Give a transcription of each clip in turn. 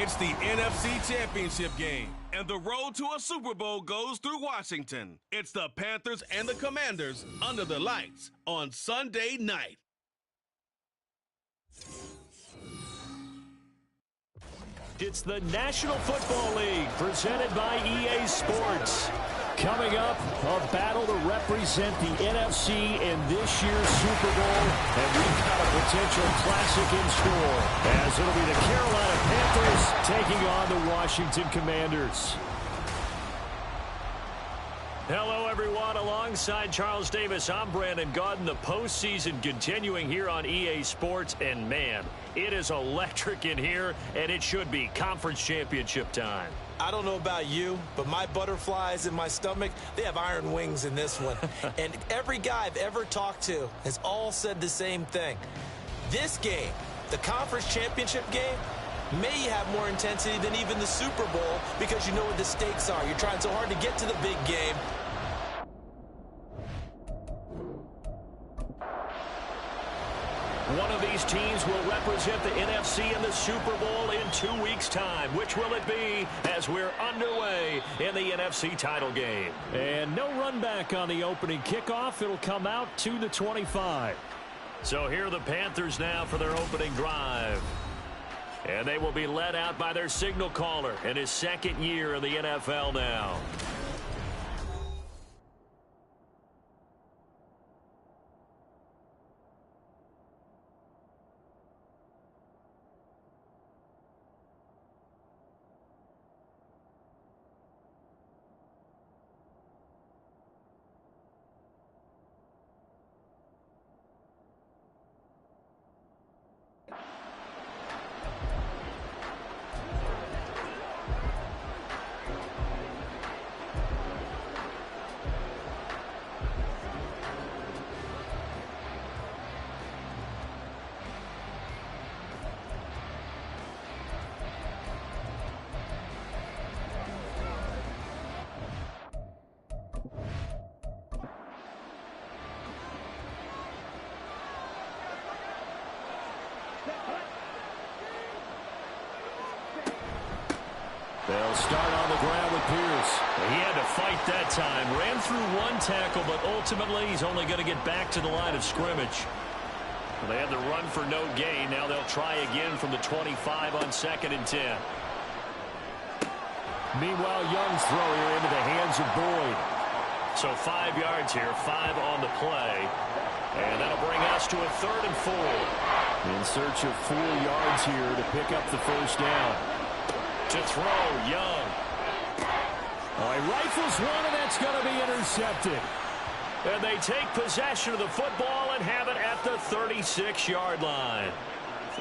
It's the NFC Championship game, and the road to a Super Bowl goes through Washington. It's the Panthers and the Commanders under the lights on Sunday night. It's the National Football League presented by EA Sports. Coming up, a battle to represent the NFC in this year's Super Bowl, and we've got a potential classic in store, as it'll be the Carolina Panthers taking on the Washington Commanders. Hello, everyone. Alongside Charles Davis, I'm Brandon Gaudin. The postseason continuing here on EA Sports, and man, it is electric in here, and it should be conference championship time. I don't know about you, but my butterflies in my stomach, they have iron wings in this one. And every guy I've ever talked to has all said the same thing. This game, the conference championship game, may have more intensity than even the Super Bowl because you know what the stakes are. You're trying so hard to get to the big game. One of these teams will represent the NFC in the Super Bowl in 2 weeks' time. Which will it be as we're underway in the NFC title game? And no run back on the opening kickoff. It'll come out to the 25. So here are the Panthers now for their opening drive. And they will be led out by their signal caller in his second year in the NFL now. They'll start on the ground with Pierce. He had to fight that time. Ran through one tackle, but ultimately he's only going to get back to the line of scrimmage. They had the run for no gain. Now they'll try again from the 25 on 2nd and 10. Meanwhile, Young's throw here into the hands of Boyd. So 5 yards here, 5 on the play. And that'll bring us to a 3rd and 4. In search of 4 yards here to pick up the first down. To throw, Young. All right, rifles one, and that's going to be intercepted. And they take possession of the football and have it at the 36-yard line.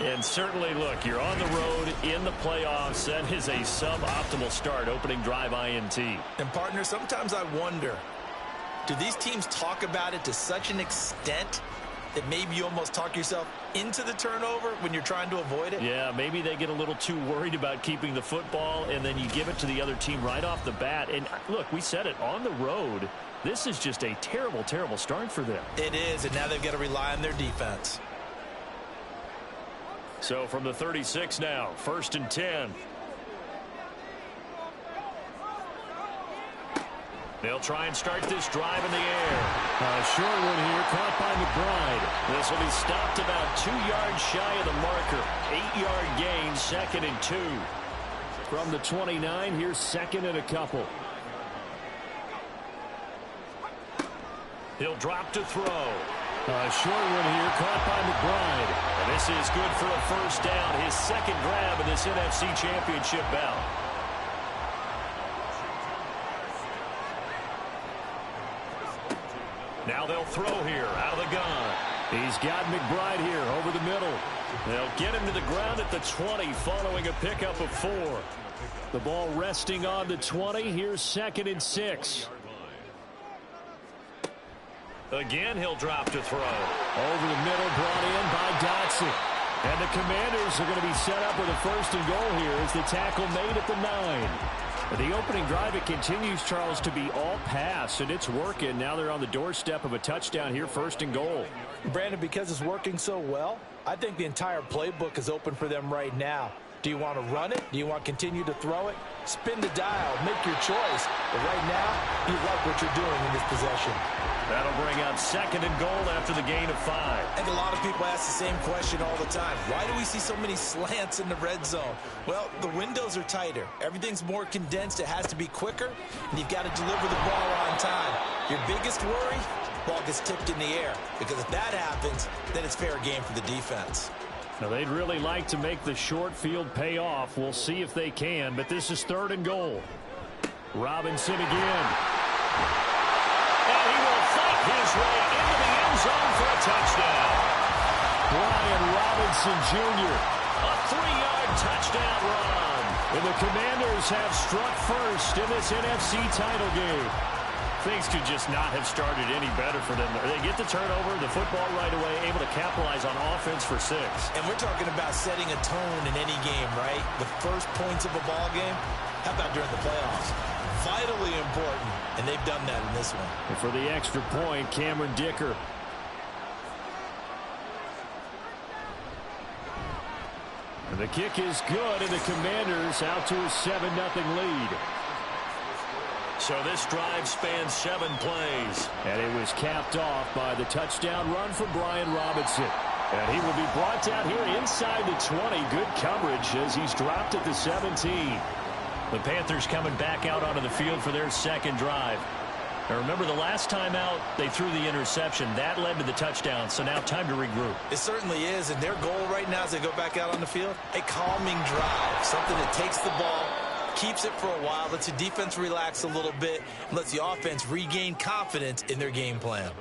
And certainly, look, you're on the road in the playoffs. That is a suboptimal start, opening drive INT. And, partner, sometimes I wonder, do these teams talk about it to such an extent that maybe you almost talk yourself into the turnover when you're trying to avoid it? Yeah, maybe they get a little too worried about keeping the football, and then you give it to the other team right off the bat. And, look, we said it, on the road, this is just a terrible, terrible start for them. It is, and now they've got to rely on their defense. So from the 36 now, 1st and 10. They'll try and start this drive in the air. A short one here, caught by McBride. This will be stopped about 2 yards shy of the marker. 8-yard gain, 2nd and 2. From the 29, here's 2nd and a couple. He'll drop to throw. A short one here, caught by McBride. And this is good for a first down. His second grab of this NFC Championship bout. Now they'll throw here out of the gun. He's got McBride here over the middle. They'll get him to the ground at the 20 following a pickup of 4. The ball resting on the 20. Here's 2nd and 6. Again, he'll drop to throw. Over the middle, brought in by Dotson. And the Commanders are going to be set up with a 1st and goal here as the tackle made at the 9. The opening drive, it continues, Charles, to be all pass, and it's working. Now they're on the doorstep of a touchdown here, 1st and goal. Brandon, because it's working so well, I think the entire playbook is open for them right now. Do you want to run it? Do you want to continue to throw it? Spin the dial. Make your choice. But right now, you like what you're doing in this possession. That'll bring up 2nd and goal after the gain of 5. I think a lot of people ask the same question all the time. Why do we see so many slants in the red zone? Well, the windows are tighter. Everything's more condensed. It has to be quicker, and you've got to deliver the ball on time. Your biggest worry? Ball gets tipped in the air. Because if that happens, then it's fair game for the defense. Now, they'd really like to make the short field pay off. We'll see if they can, but this is 3rd and goal. Robinson again. And he will fight his way into the end zone for a touchdown. Brian Robinson Jr., a 3-yard touchdown run. And the Commanders have struck first in this NFC title game. Things could just not have started any better for them. They get the turnover, the football right away, able to capitalize on offense for 6. And we're talking about setting a tone in any game, right? The first points of a ball game. How about during the playoffs? Vitally important, and they've done that in this one. And for the extra point, Cameron Dicker. And the kick is good, and the Commanders out to a 7-0 lead. So this drive spans 7 plays. And it was capped off by the touchdown run for Brian Robinson. And he will be brought down here inside the 20. Good coverage as he's dropped at the 17. The Panthers coming back out onto the field for their 2nd drive. Now remember, the last time out, they threw the interception. That led to the touchdown, so now time to regroup. It certainly is, and their goal right now as they go back out on the field, a calming drive, something that takes the ball, keeps it for a while, lets the defense relax a little bit, and lets the offense regain confidence in their game plan.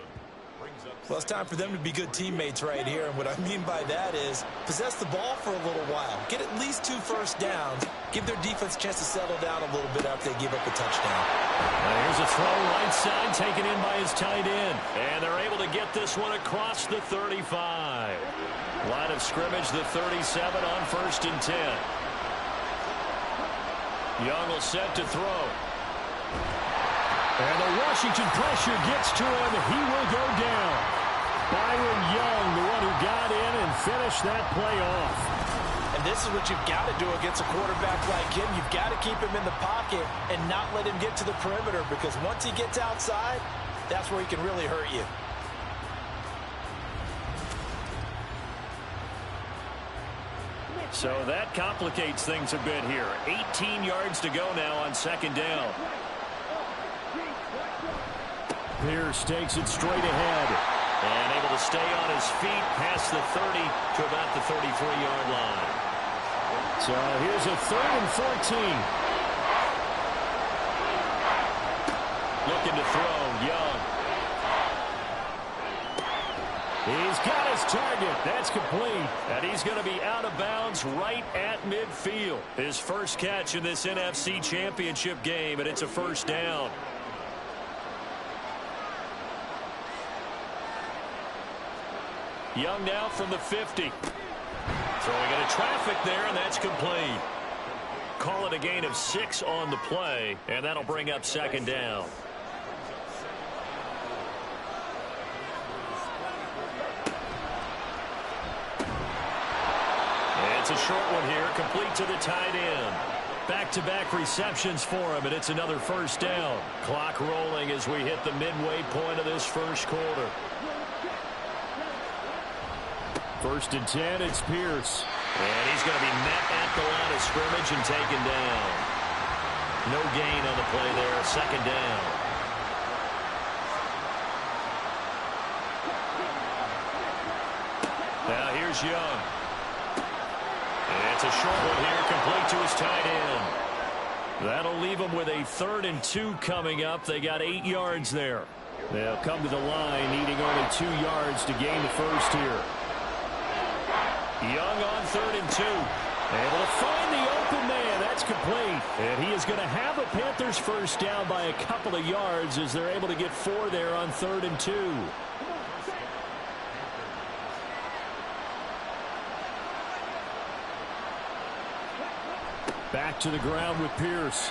Well, it's time for them to be good teammates right here, and what I mean by that is possess the ball for a little while, get at least 2 first downs, give their defense a chance to settle down a little bit after they give up a touchdown. Now here's a throw right side taken in by his tight end, and they're able to get this one across the 35. Line of scrimmage, the 37 on 1st and 10. Young will set to throw. And the Washington pressure gets to him. He will go down. Byron Young, the one who got in and finished that play off. And this is what you've got to do against a quarterback like him. You've got to keep him in the pocket and not let him get to the perimeter, because once he gets outside, that's where he can really hurt you. So that complicates things a bit here. 18 yards to go now on 2nd down. Pierce takes it straight ahead. And able to stay on his feet past the 30 to about the 33-yard line. So here's a 3rd and 14. Looking to throw, Young. He's got his target. That's complete. And he's going to be out of bounds right at midfield. His first catch in this NFC Championship game, and it's a 1st down. Young now from the 50. Throwing into traffic there, and that's complete. Call it a gain of 6 on the play, and that'll bring up 2nd down. It's a short one here, complete to the tight end. Back-to-back receptions for him, and it's another 1st down. Clock rolling as we hit the midway point of this 1st quarter. 1st and 10, it's Pierce. And he's going to be met at the line of scrimmage and taken down. No gain on the play there, 2nd down. Now here's Young. And it's a short one here, complete to his tight end. That'll leave him with a 3rd and 2 coming up. They got 8 yards there. They'll come to the line, needing only 2 yards to gain the 1st here. Young on 3rd and 2. Able to find the open man. That's complete. And he is going to have a Panthers 1st down by a couple of yards as they're able to get 4 there on 3rd and 2. Back to the ground with Pierce.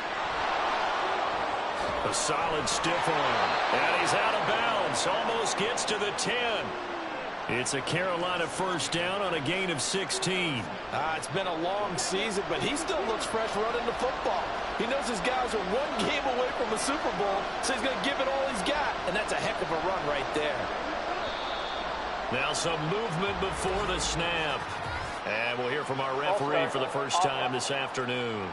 A solid stiff arm. And he's out of bounds. Almost gets to the 10. It's a Carolina first down on a gain of 16. It's been a long season, but he still looks fresh running the football. He knows his guys are one game away from a Super Bowl, so he's going to give it all he's got. And that's a heck of a run right there. Now some movement before the snap. And we'll hear from our referee for the first time this afternoon.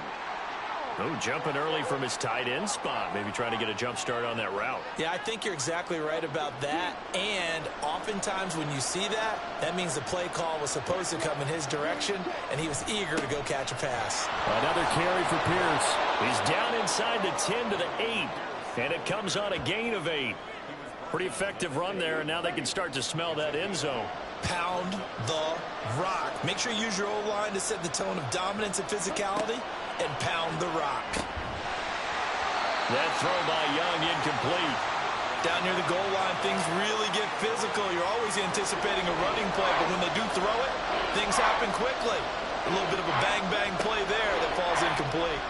Oh, jumping early from his tight end spot. Maybe trying to get a jump start on that route. Yeah, I think you're exactly right about that. And oftentimes when you see that, that means the play call was supposed to come in his direction, and he was eager to go catch a pass. Another carry for Pierce. He's down inside the 10 to the 8, and it comes on a gain of 8. Pretty effective run there, and now they can start to smell that end zone. Pound the rock. Make sure you use your O-line to set the tone of dominance and physicality, and pound the rock. That throw by Young incomplete. Down near the goal line, things really get physical. You're always anticipating a running play, but when they do throw it, things happen quickly. A little bit of a bang-bang play there that falls incomplete.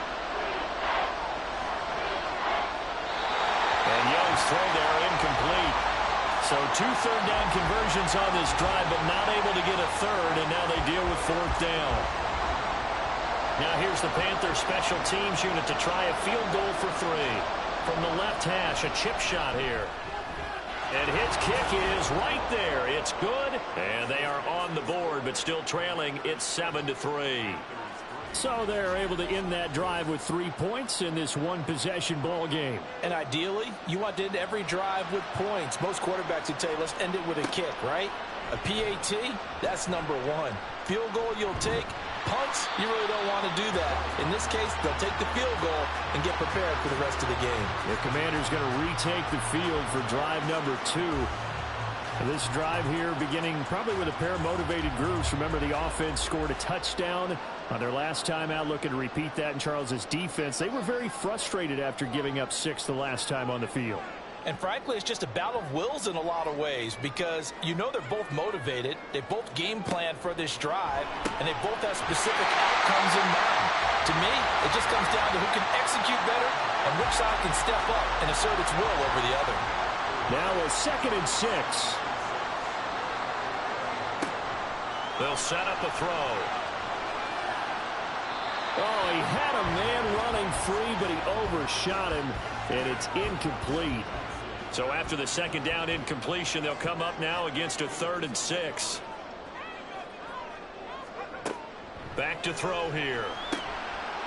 And Young's throw there incomplete. So 2 third-down conversions on this drive, but not able to get a third, and now they deal with 4th down. Now here's the Panthers special teams unit to try a field goal for 3. From the left hash, a chip shot here. And his kick is right there. It's good, and they are on the board, but still trailing. It's 7-3. So they're able to end that drive with 3 points in this one-possession ball game. And ideally, you want to end every drive with points. Most quarterbacks would tell you, let's end it with a kick, right? A PAT, that's number 1. Field goal you'll take. Punts, you really don't want to do that. In this case, they'll take the field goal and get prepared for the rest of the game. The Commander's going to retake the field for drive number 2. This drive here beginning probably with a pair of motivated groups. Remember, the offense scored a touchdown on their last time out, looking to repeat that in Charles's defense. They were very frustrated after giving up 6 the last time on the field. And frankly, it's just a battle of wills in a lot of ways because you know they're both motivated. They both game plan for this drive, and they both have specific outcomes in mind. To me, it just comes down to who can execute better and which side can step up and assert its will over the other. Now a 2nd and 6. They'll set up a throw. Oh, he had a man running free, but he overshot him, and it's incomplete. So after the 2nd down incompletion, they'll come up now against a 3rd and 6. Back to throw here.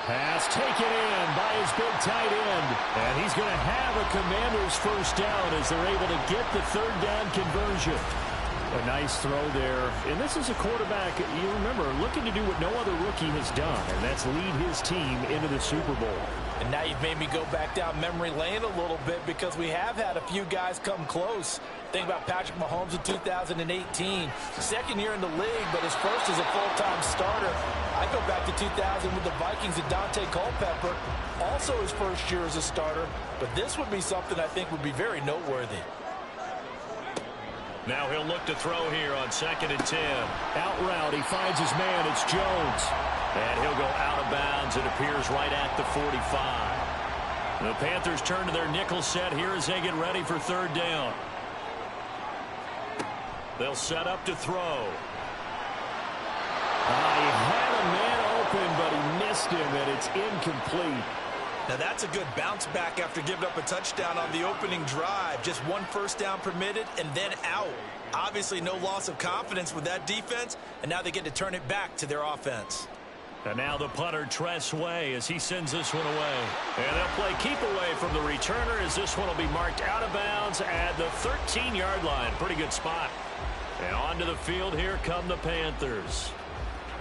Pass taken in by his big tight end. And he's going to have a Commander's first down as they're able to get the 3rd down conversion. A nice throw there. And this is a quarterback, you remember, looking to do what no other rookie has done, and that's lead his team into the Super Bowl. And now you've made me go back down memory lane a little bit because we have had a few guys come close. Think about Patrick Mahomes in 2018. 2nd year in the league, but his first as a full-time starter. I go back to 2000 with the Vikings and Dante Culpepper. Also his first year as a starter. But this would be something I think would be very noteworthy. Now he'll look to throw here on 2nd and 10. Out route, he finds his man. It's Jones. And he'll go out of bounds. It appears right at the 45. The Panthers turn to their nickel set here as they get ready for 3rd down. They'll set up to throw. He had a man open, but he missed him, and it's incomplete. Now that's a good bounce back after giving up a touchdown on the opening drive. Just 1 first down permitted and then out. Obviously no loss of confidence with that defense, and now they get to turn it back to their offense. And now the punter, Tress Way, as he sends this one away. And they'll play keep away from the returner as this one will be marked out of bounds at the 13-yard line. Pretty good spot. And onto the field, here come the Panthers.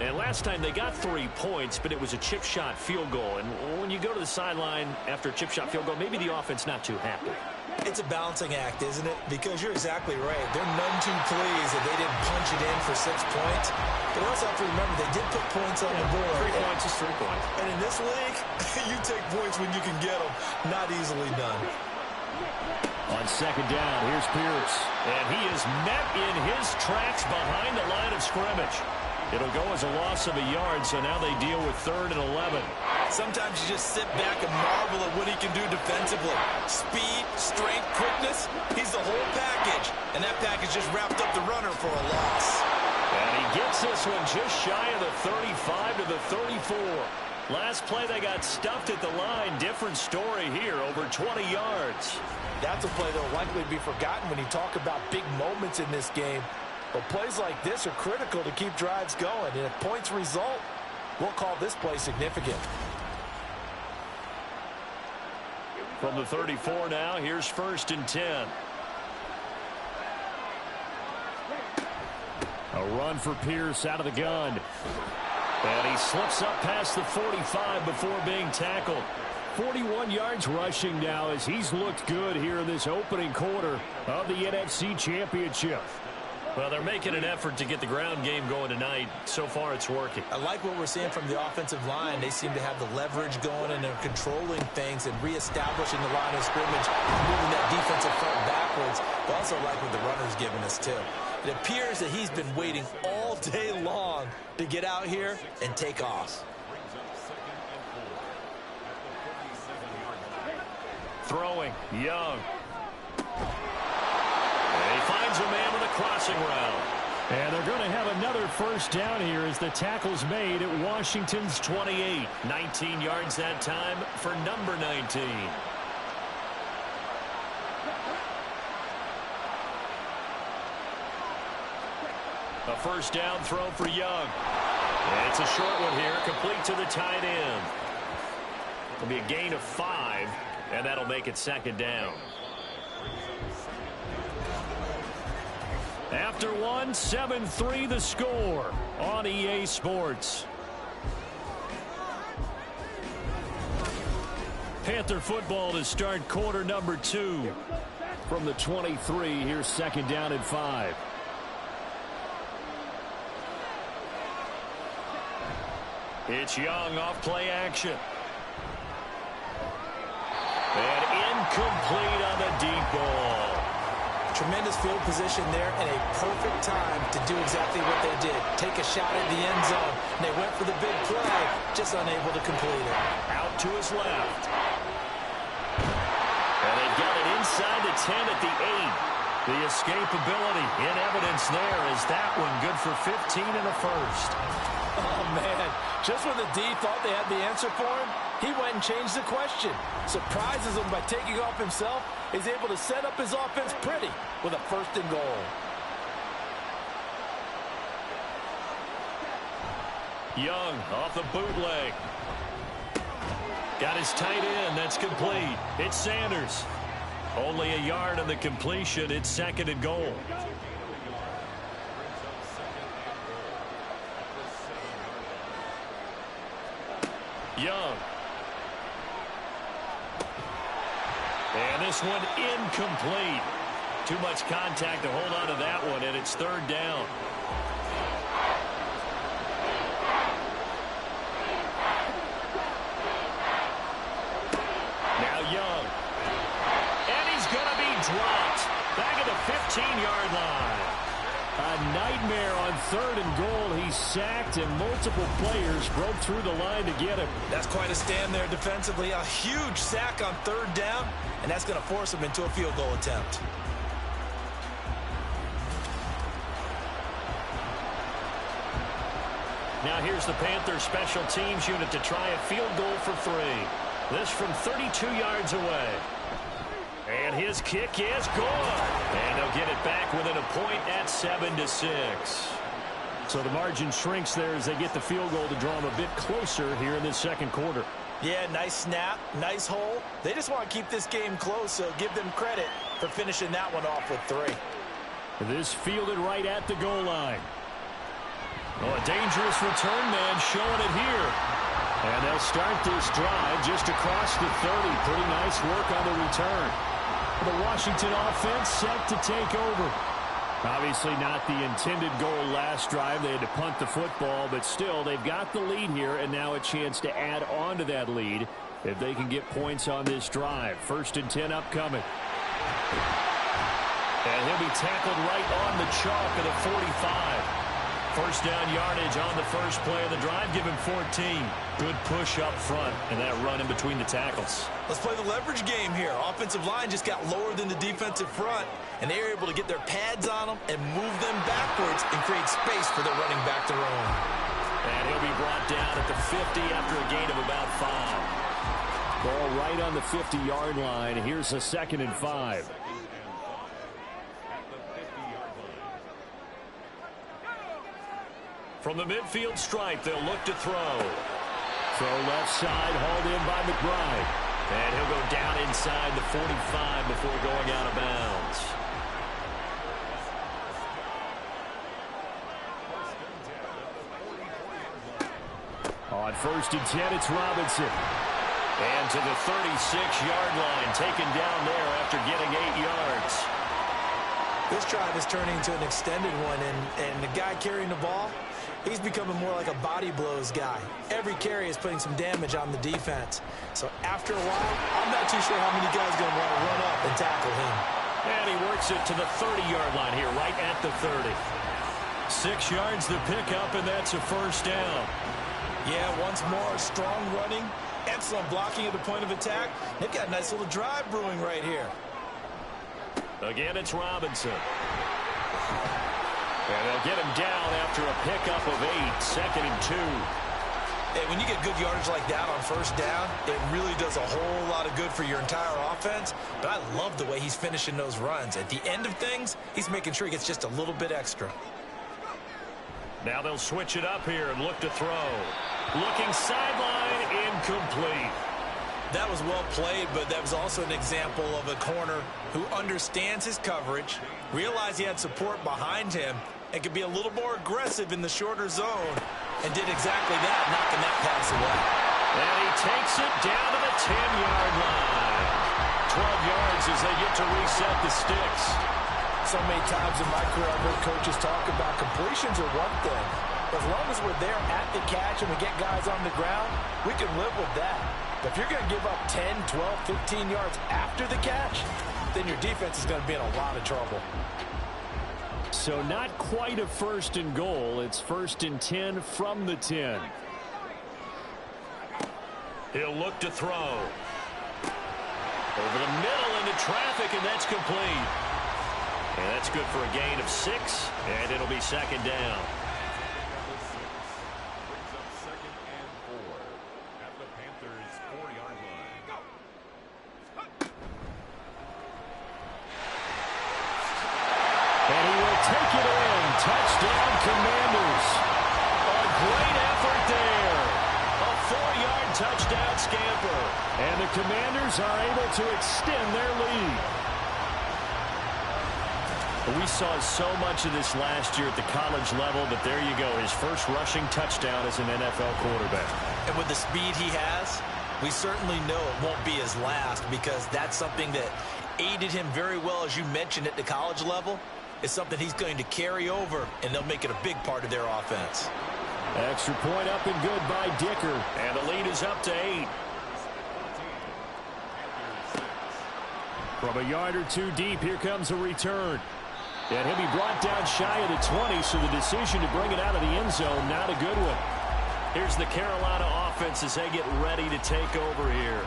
And last time they got 3 points, but it was a chip shot field goal. And when you go to the sideline after a chip shot field goal, maybe the offense not too happy. It's a balancing act, isn't it? Because you're exactly right. They're none too pleased that they didn't punch it in for 6 points. But also have to remember they did put points on the board. 3 points is 3 points. And in this league, you take points when you can get them. Not easily done. On 2nd down, here's Pierce. And he is met in his tracks behind the line of scrimmage. It'll go as a loss of a yard, so now they deal with 3rd and 11. Sometimes you just sit back and marvel at what he can do defensively. Speed, strength, quickness, he's the whole package. And that package just wrapped up the runner for a loss. And he gets this one just shy of the 35 to the 34. Last play, they got stuffed at the line. Different story here, over 20 yards. That's a play that will likely be forgotten when you talk about big moments in this game. But plays like this are critical to keep drives going. And if points result, we'll call this play significant. From the 34 now, here's 1st and 10. A run for Pierce out of the gun. And he slips up past the 45 before being tackled. 41 yards rushing now as he's looked good here in this opening quarter of the NFC Championship. Well, they're making an effort to get the ground game going tonight. So far, it's working. I like what we're seeing from the offensive line. They seem to have the leverage going, and they're controlling things and reestablishing the line of scrimmage, moving that defensive front backwards. But also like what the runner's giving us, too. It appears that he's been waiting all day long to get out here and take off. Throwing, Young. And he finds a man with a crossing route. And they're going to have another first down here as the tackle's made at Washington's 28. 19 yards that time for number 19. A first down throw for Young. And it's a short one here, complete to the tight end. It'll be a gain of 5, and that'll make it 2nd down. After one, 7-3 the score on EA Sports. Panther football to start quarter number 2. From the 23, here's 2nd down and 5. It's Young off play action. And incomplete on the deep ball. Tremendous field position there and a perfect time to do exactly what they did. Take a shot at the end zone. And they went for the big play, just unable to complete it. Out to his left. And they've got it inside the 10 at the 8. The escapability in evidence there is that one good for 15 in the first. Oh, man. Just when the D thought they had the answer for him, he went and changed the question. Surprises him by taking off himself. He's able to set up his offense pretty with a 1st and goal. Young off the bootleg. Got his tight end. That's complete. It's Sanders. Only a yard on the completion. It's 2nd and goal. Young. And this one incomplete. Too much contact to hold on to that one, and it's 3rd down. Now Young. And he's going to be dropped. Back at the 15-yard line. A nightmare on 3rd and goal. He's sacked, and multiple players broke through the line to get him. That's quite a stand there defensively. A huge sack on 3rd down, and that's going to force him into a field goal attempt. Now here's the Panthers special teams unit to try a field goal for 3. This from 32 yards away. And his kick is good. And they'll get it back within a point at 7-6. So the margin shrinks there as they get the field goal to draw them a bit closer here in this 2nd quarter. Yeah, nice snap, nice hole. They just want to keep this game close, so give them credit for finishing that one off with 3. This fielded right at the goal line. Oh, a dangerous return man showing it here. And they'll start this drive just across the 30. Pretty nice work on the return. The Washington offense set to take over. Obviously not the intended goal last drive. They had to punt the football, but still they've got the lead here, and now a chance to add on to that lead if they can get points on this drive. 1st and 10 upcoming. And he'll be tackled right on the chalk of the 45. First down yardage on the first play of the drive. Give him 14. Good push up front and that run in between the tackles. Let's play the leverage game here. Offensive line just got lower than the defensive front, and they were able to get their pads on them and move them backwards and create space for their running back to roam. And he'll be brought down at the 50 after a gain of about 5. Ball right on the 50-yard line. Here's a 2nd and 5. From the midfield stripe, they'll look to throw. Throw left side, hauled in by McBride. And he'll go down inside the 45 before going out of bounds. On 1st and 10, it's Robinson. And to the 36-yard line, taken down there after getting 8 yards. This drive is turning into an extended one, and the guy carrying the ball, he's becoming more like a body blows guy. Every carry is putting some damage on the defense. So after a while, I'm not too sure how many guys are going to want to run up and tackle him. And he works it to the 30-yard line here, right at the 30. 6 yards the pickup, and that's a first down. Yeah, once more, strong running, excellent blocking at the point of attack. They've got a nice little drive brewing right here. Again, it's Robinson. And they'll get him down after a pickup of 8, 2nd and 2. Hey, when you get good yardage like that on first down, it really does a whole lot of good for your entire offense. But I love the way he's finishing those runs. At the end of things, he's making sure he gets just a little bit extra. Now they'll switch it up here and look to throw. Looking sideline, incomplete. That was well played, but that was also an example of a corner who understands his coverage, realized he had support behind him, and could be a little more aggressive in the shorter zone, and did exactly that, knocking that pass away. And he takes it down to the 10-yard line. 12 yards as they get to reset the sticks. So many times in my career, I've heard coaches talk about completions are one thing. As long as we're there at the catch and we get guys on the ground, we can live with that. But if you're going to give up 10, 12, 15 yards after the catch, then your defense is going to be in a lot of trouble. So not quite a 1st and goal. It's 1st and 10 from the 10. He'll look to throw. Over the middle into traffic, and that's complete. And that's good for a gain of 6, and it'll be 2nd down. Take it in. Touchdown, Commanders. A great effort there. A 4-yard touchdown scamper. And the Commanders are able to extend their lead. We saw so much of this last year at the college level, but there you go. His first rushing touchdown as an NFL quarterback. And with the speed he has, we certainly know it won't be his last, because that's something that aided him very well, as you mentioned, at the college level. It's something he's going to carry over, and they'll make it a big part of their offense. Extra point up and good by Dicker. And the lead is up to 8. From a yard or two deep, here comes a return. And he'll be brought down shy of the 20, so the decision to bring it out of the end zone, not a good one. Here's the Carolina offense as they get ready to take over here.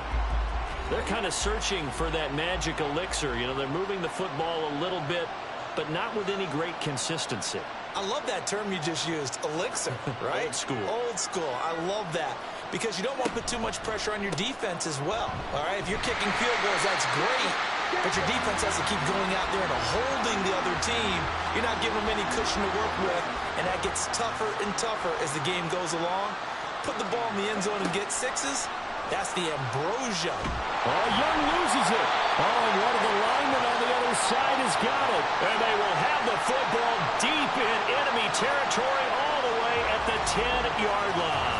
They're kind of searching for that magic elixir. You know, they're moving the football a little bit, but not with any great consistency. I love that term you just used, elixir, right? Old school. Old school. I love that, because you don't want to put too much pressure on your defense as well, all right? If you're kicking field goals, that's great, but your defense has to keep going out there and holding the other team. You're not giving them any cushion to work with, and that gets tougher and tougher as the game goes along. Put the ball in the end zone and get 6s. That's the ambrosia. Oh, Young loses it. Oh, and one of the linemen on the other side has got it. And they will have the football deep in enemy territory all the way at the 10-yard line.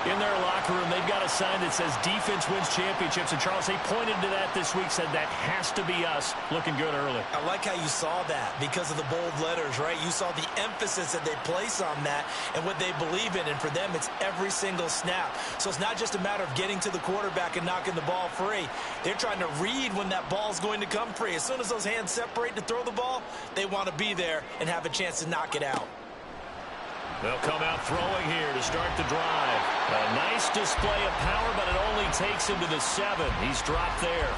In their locker room, they've got a sign that says defense wins championships. And, Charles, they pointed to that this week, said that has to be us. Looking good early. I like how you saw that because of the bold letters, right? You saw the emphasis that they place on that and what they believe in. And for them, it's every single snap. So it's not just a matter of getting to the quarterback and knocking the ball free. They're trying to read when that ball's going to come free. As soon as those hands separate to throw the ball, they want to be there and have a chance to knock it out. They'll come out throwing here to start the drive. A nice display of power, but it only takes him to the 7. He's dropped there.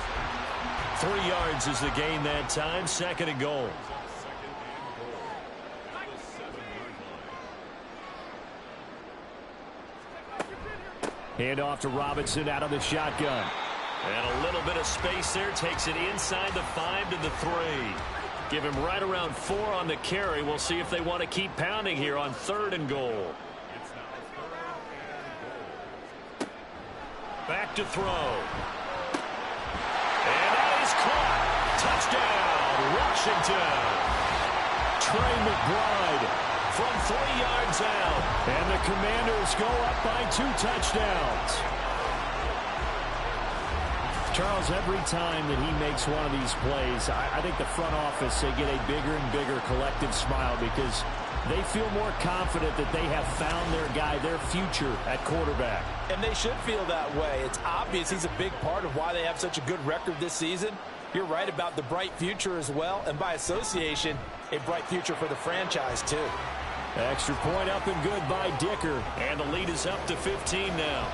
3 yards is the gain that time. 2nd and goal. Hand off to Robinson out of the shotgun. And a little bit of space there. Takes it inside the 5 to the 3. Give him right around 4 on the carry. We'll see if they want to keep pounding here on 3rd and goal. Back to throw. And that is caught. Touchdown, Washington. Trey McBride from 3 yards out. And the Commanders go up by 2 touchdowns. Charles, every time that he makes one of these plays, I think the front office, they get a bigger and bigger collective smile because they feel more confident that they have found their guy, their future at quarterback. And they should feel that way. It's obvious he's a big part of why they have such a good record this season. You're right about the bright future as well, and by association, a bright future for the franchise too. Extra point up and good by Dicker. And the lead is up to 15 now.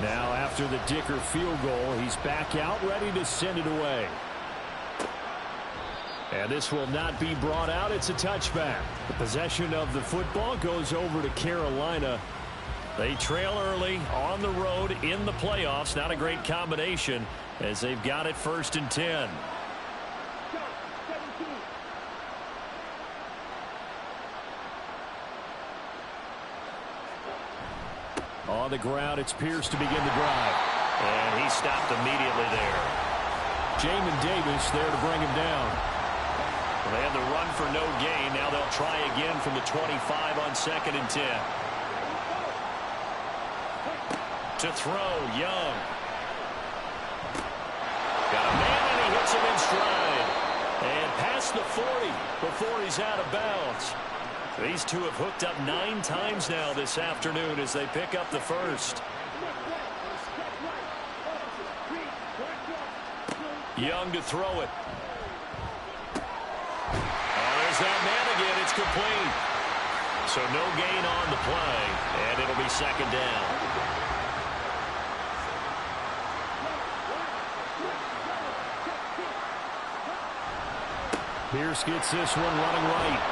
Now after the Dicker field goal, he's back out ready to send it away. And this will not be brought out. It's a touchback. The possession of the football goes over to Carolina. They trail early on the road in the playoffs. Not a great combination as they've got it 1st and 10. On the ground, it's Pierce to begin the drive. And he stopped immediately there. Jamin Davis there to bring him down. Well, they had the run for no gain. Now they'll try again from the 25 on 2nd and 10. To throw, Young. Got a man and he hits him in stride. And past the 40 before he's out of bounds. These two have hooked up 9 times now this afternoon as they pick up the first. Young to throw it. Oh, there's that man again. It's complete. So no gain on the play, and it'll be 2nd down. Pierce gets this one running right.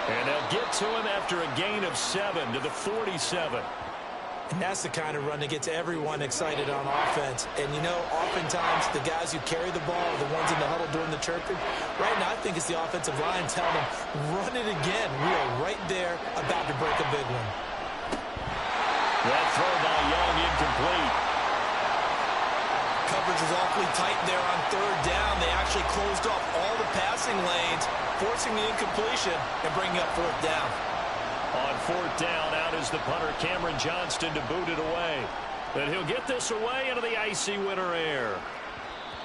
And they'll get to him after a gain of 7 to the 47. And that's the kind of run that gets everyone excited on offense. And, you know, oftentimes the guys who carry the ball are the ones in the huddle doing the chirping. Right now, I think it's the offensive line telling them, run it again. We are right there about to break a big one. That throw by Young incomplete. Coverage was awfully tight there on 3rd down. They actually closed off all the passing lanes, forcing the incompletion and bringing up 4th down. On 4th down, out is the punter, Cameron Johnston, to boot it away. But he'll get this away into the icy winter air.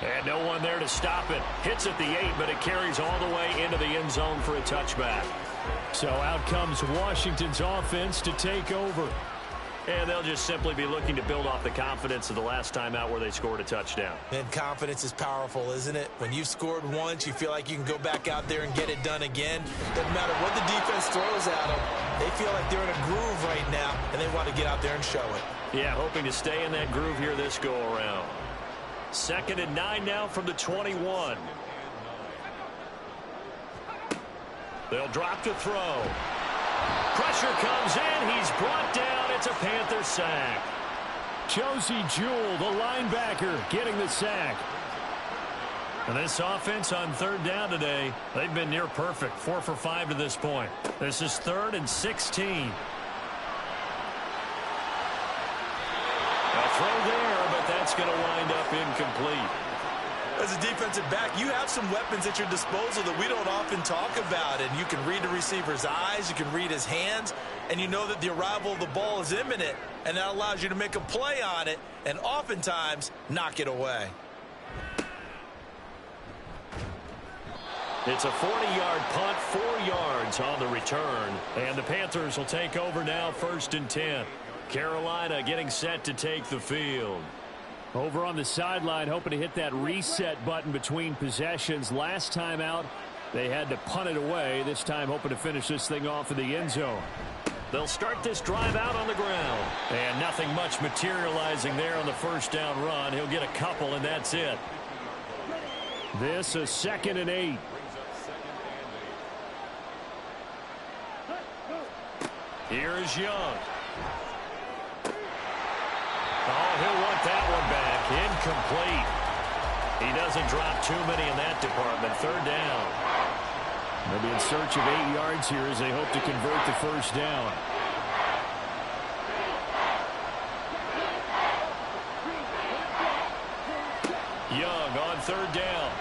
And no one there to stop it. Hits at the 8, but it carries all the way into the end zone for a touchback. So out comes Washington's offense to take over. And they'll just simply be looking to build off the confidence of the last time out where they scored a touchdown. And confidence is powerful, isn't it? When you've scored once, you feel like you can go back out there and get it done again. Doesn't matter what the defense throws at them. They feel like they're in a groove right now, and they want to get out there and show it. Yeah, hoping to stay in that groove here this go-around. 2nd and 9 now from the 21. They'll drop to throw. Pressure comes in. He's brought down. It's a Panther sack. Josie Jewell, the linebacker, getting the sack. And this offense on 3rd down today, they've been near perfect. 4 for 5 to this point. This is 3rd and 16. A throw there, but that's going to wind up incomplete. As a defensive back, you have some weapons at your disposal that we don't often talk about. And you can read the receiver's eyes, you can read his hands, and you know that the arrival of the ball is imminent, and that allows you to make a play on it and oftentimes knock it away. It's a 40-yard punt, 4 yards on the return. And the Panthers will take over now, 1st and 10. Carolina getting set to take the field. Over on the sideline, hoping to hit that reset button between possessions. Last time out, they had to punt it away. This time hoping to finish this thing off in the end zone. They'll start this drive out on the ground. And nothing much materializing there on the first down run. He'll get a couple, and that's it. This is 2nd and 8. Here is Young. Oh, he'll want that one back. Incomplete. He doesn't drop too many in that department. 3rd down. They'll be in search of 8 yards here as they hope to convert the first down. Young on 3rd down.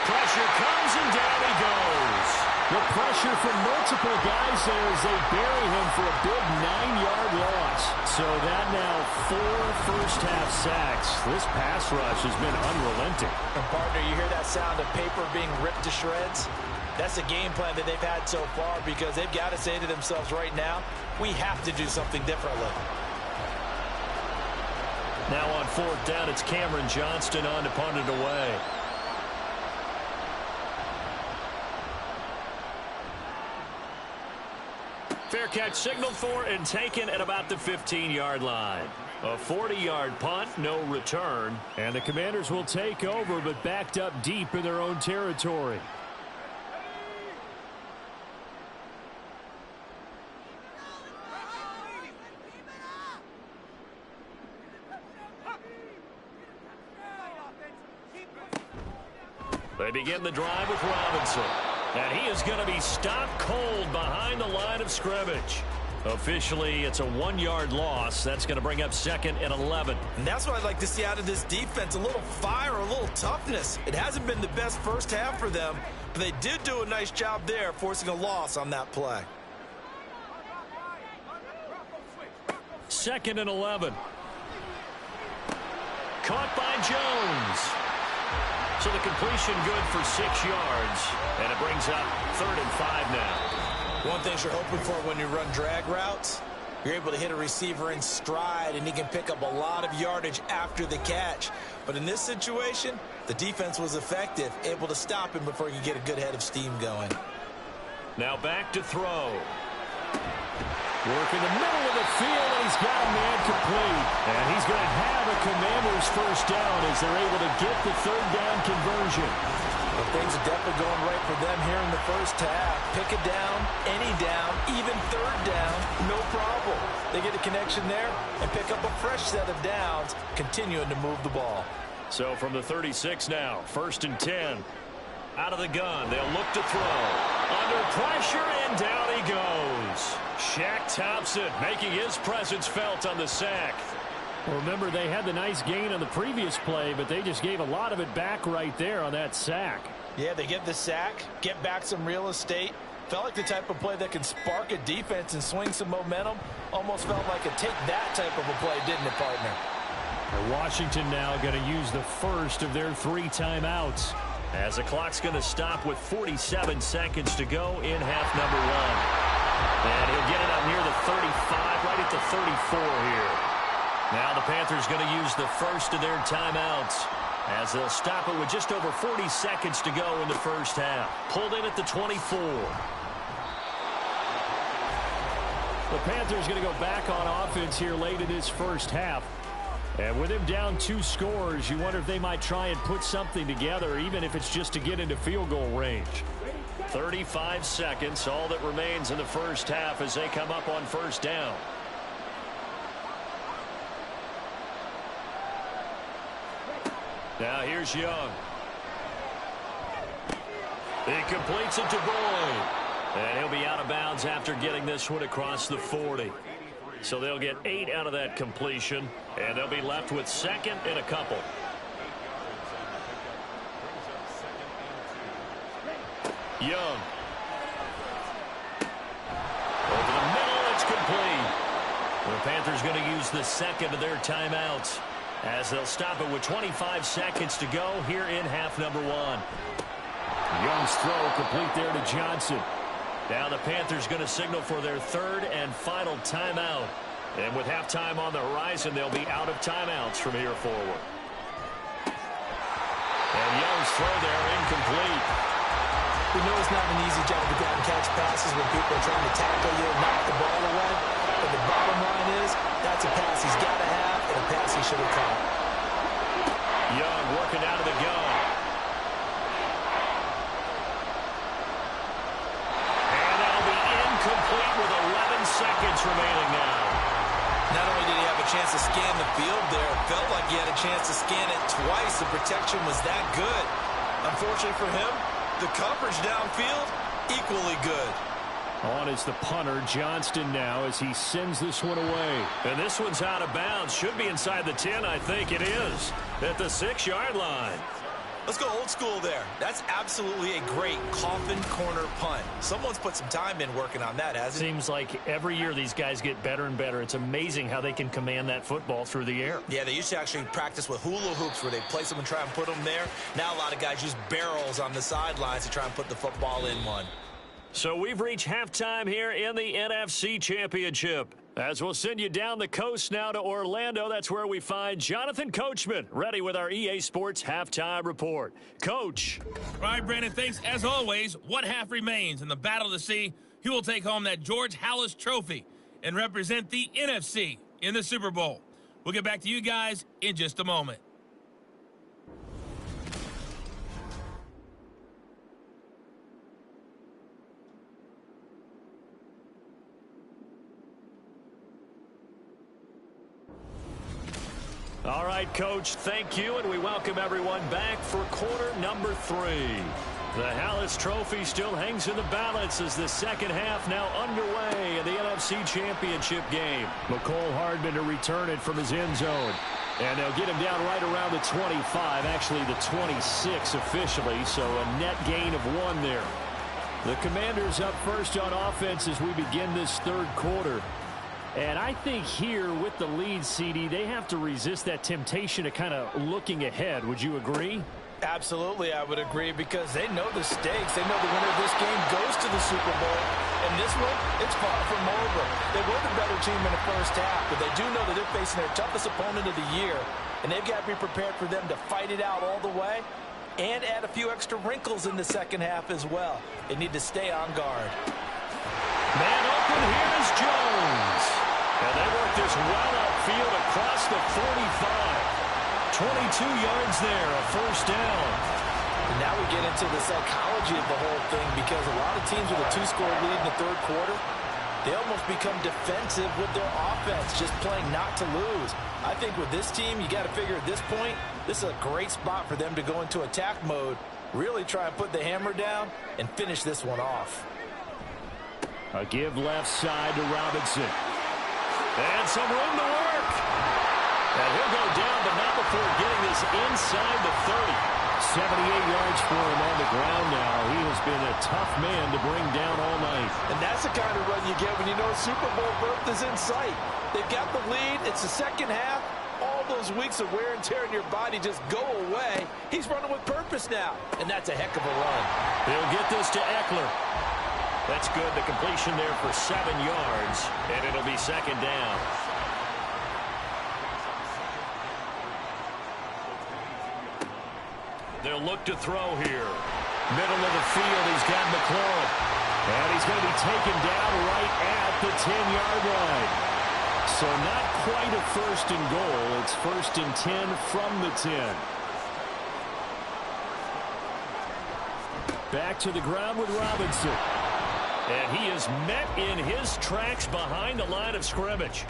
Pressure comes and down he goes. The pressure from multiple guys there as they bury him for a big 9-yard loss. So that now 4 first-half sacks. This pass rush has been unrelenting. And partner, you hear that sound of paper being ripped to shreds? That's the game plan that they've had so far because they've got to say to themselves right now, we have to do something differently. Now on 4th down, it's Cameron Johnston on to punt it away. Fair catch signaled for and taken at about the 15-yard line. A 40-yard punt, no return. And the Commanders will take over, but backed up deep in their own territory. They begin the drive with Robinson. And he is going to be stopped cold behind the line of scrimmage. Officially, it's a 1-yard loss. That's going to bring up 2nd and 11. And that's what I'd like to see out of this defense. A little fire, a little toughness. It hasn't been the best first half for them, but they did do a nice job there, forcing a loss on that play. 2nd and 11. Caught by Jones. So the completion good for 6 yards, and it brings up 3rd and 5 now. One thing you're hoping for when you run drag routes, you're able to hit a receiver in stride, and he can pick up a lot of yardage after the catch. But in this situation, the defense was effective, able to stop him before he could get a good head of steam going. Now back to throw. Work in the middle of the field, and he's got a man complete. And he's going to have a Commanders first down as they're able to get the 3rd down conversion. Well, things are definitely going right for them here in the first half. Pick a down, any down, even 3rd down, no problem. They get a connection there and pick up a fresh set of downs, continuing to move the ball. So from the 36 now, 1st and 10. Out of the gun, they'll look to throw. Under pressure, and down he goes. Shaq Thompson making his presence felt on the sack. Well, remember, they had the nice gain on the previous play, but they just gave a lot of it back right there on that sack. Yeah, they get the sack, get back some real estate. Felt like the type of play that can spark a defense and swing some momentum. Almost felt like a take-that type of a play, didn't it, partner? And Washington now going to use the first of their 3 timeouts, as the clock's going to stop with 47 seconds to go in half number 1. And he'll get it up near the 35, right at the 34 here. Now the Panthers going to use the first of their timeouts, as they'll stop it with just over 40 seconds to go in the first half. Pulled in at the 24. The Panthers going to go back on offense here late in this first half. And with him down 2 scores, you wonder if they might try and put something together, even if it's just to get into field goal range. 35 seconds, all that remains in the first half as they come up on first down. Now here's Young. He completes it to Boyd. And he'll be out of bounds after getting this one across the 40. So they'll get 8 out of that completion, and they'll be left with 2nd and a couple. Young. Over the middle, it's complete. The Panthers going to use the 2nd of their timeouts, as they'll stop it with 25 seconds to go here in half number 1. Young's throw complete there to Johnson. Now the Panthers going to signal for their 3rd and final timeout. And with halftime on the horizon, they'll be out of timeouts from here forward. And Young's throw there incomplete. We know it's not an easy job to go out and catch passes when people are trying to tackle you and knock the ball away. But the bottom line is, that's a pass he's got to have and a pass he should have caught. Young working out of the gun. And that'll be incomplete with 11 seconds remaining now. Not only did he have a chance to scan the field there, it felt like he had a chance to scan it twice. The protection was that good. Unfortunately for him, the coverage downfield, equally good. On is the punter, Johnston, now as he sends this one away. And this one's out of bounds. Should be inside the 10, I think it is. At the 6-yard line. Let's go old school there. That's absolutely a great coffin corner punt. Someone's put some time in working on that, hasn't it? Seems like every year these guys get better and better. It's amazing how they can command that football through the air. Yeah, they used to actually practice with hula hoops where they place them and try and put them there. Now a lot of guys use barrels on the sidelines to try and put the football in one. So we've reached halftime here in the NFC Championship. As we'll send you down the coast now to Orlando, that's where we find Jonathan Coachman, ready with our EA Sports Halftime Report. Coach. All right, Brandon, thanks. As always, what half remains in the Battle of the Sea? Who will take home that George Halas Trophy and represent the NFC in the Super Bowl? We'll get back to you guys in just a moment. All right, Coach, thank you, and we welcome everyone back for quarter number 3. The Halas Trophy still hangs in the balance as the second half now underway in the NFC Championship game. McCole Hardman to return it from his end zone. And they'll get him down right around the 25, actually the 26 officially, so a net gain of 1 there. The Commanders up first on offense as we begin this third quarter. And I think here with the lead, CD, they have to resist that temptation of kind of looking ahead. Would you agree? Absolutely, I would agree, because they know the stakes. They know the winner of this game goes to the Super Bowl. And this one, it's far from over. They were the better team in the first half, but they do know that they're facing their toughest opponent of the year. And they've got to be prepared for them to fight it out all the way and add a few extra wrinkles in the second half as well. They need to stay on guard. Man open, here's Jones. And they work this well upfield across the 45. 22 yards there, a first down. And now we get into the psychology of the whole thing, because a lot of teams with a 2-score lead in the third quarter, they almost become defensive with their offense, just playing not to lose. I think with this team, you got to figure at this point, this is a great spot for them to go into attack mode, really try and put the hammer down and finish this one off. A give left side to Robinson. And some room to work. And he'll go down, but not before getting this inside the 30. 78 yards for him on the ground now. He has been a tough man to bring down all night. And that's the kind of run you get when you know Super Bowl berth is in sight. They've got the lead. It's the second half. All those weeks of wear and tear in your body just go away. He's running with purpose now, and that's a heck of a run. He'll get this to Eckler. That's good. The completion there for 7 yards, and it'll be second down. They'll look to throw here. Middle of the field, he's got McLaurin. And he's going to be taken down right at the 10-yard line. So not quite a first and goal. It's first and 10 from the 10. Back to the ground with Robinson. And he is met in his tracks behind the line of scrimmage.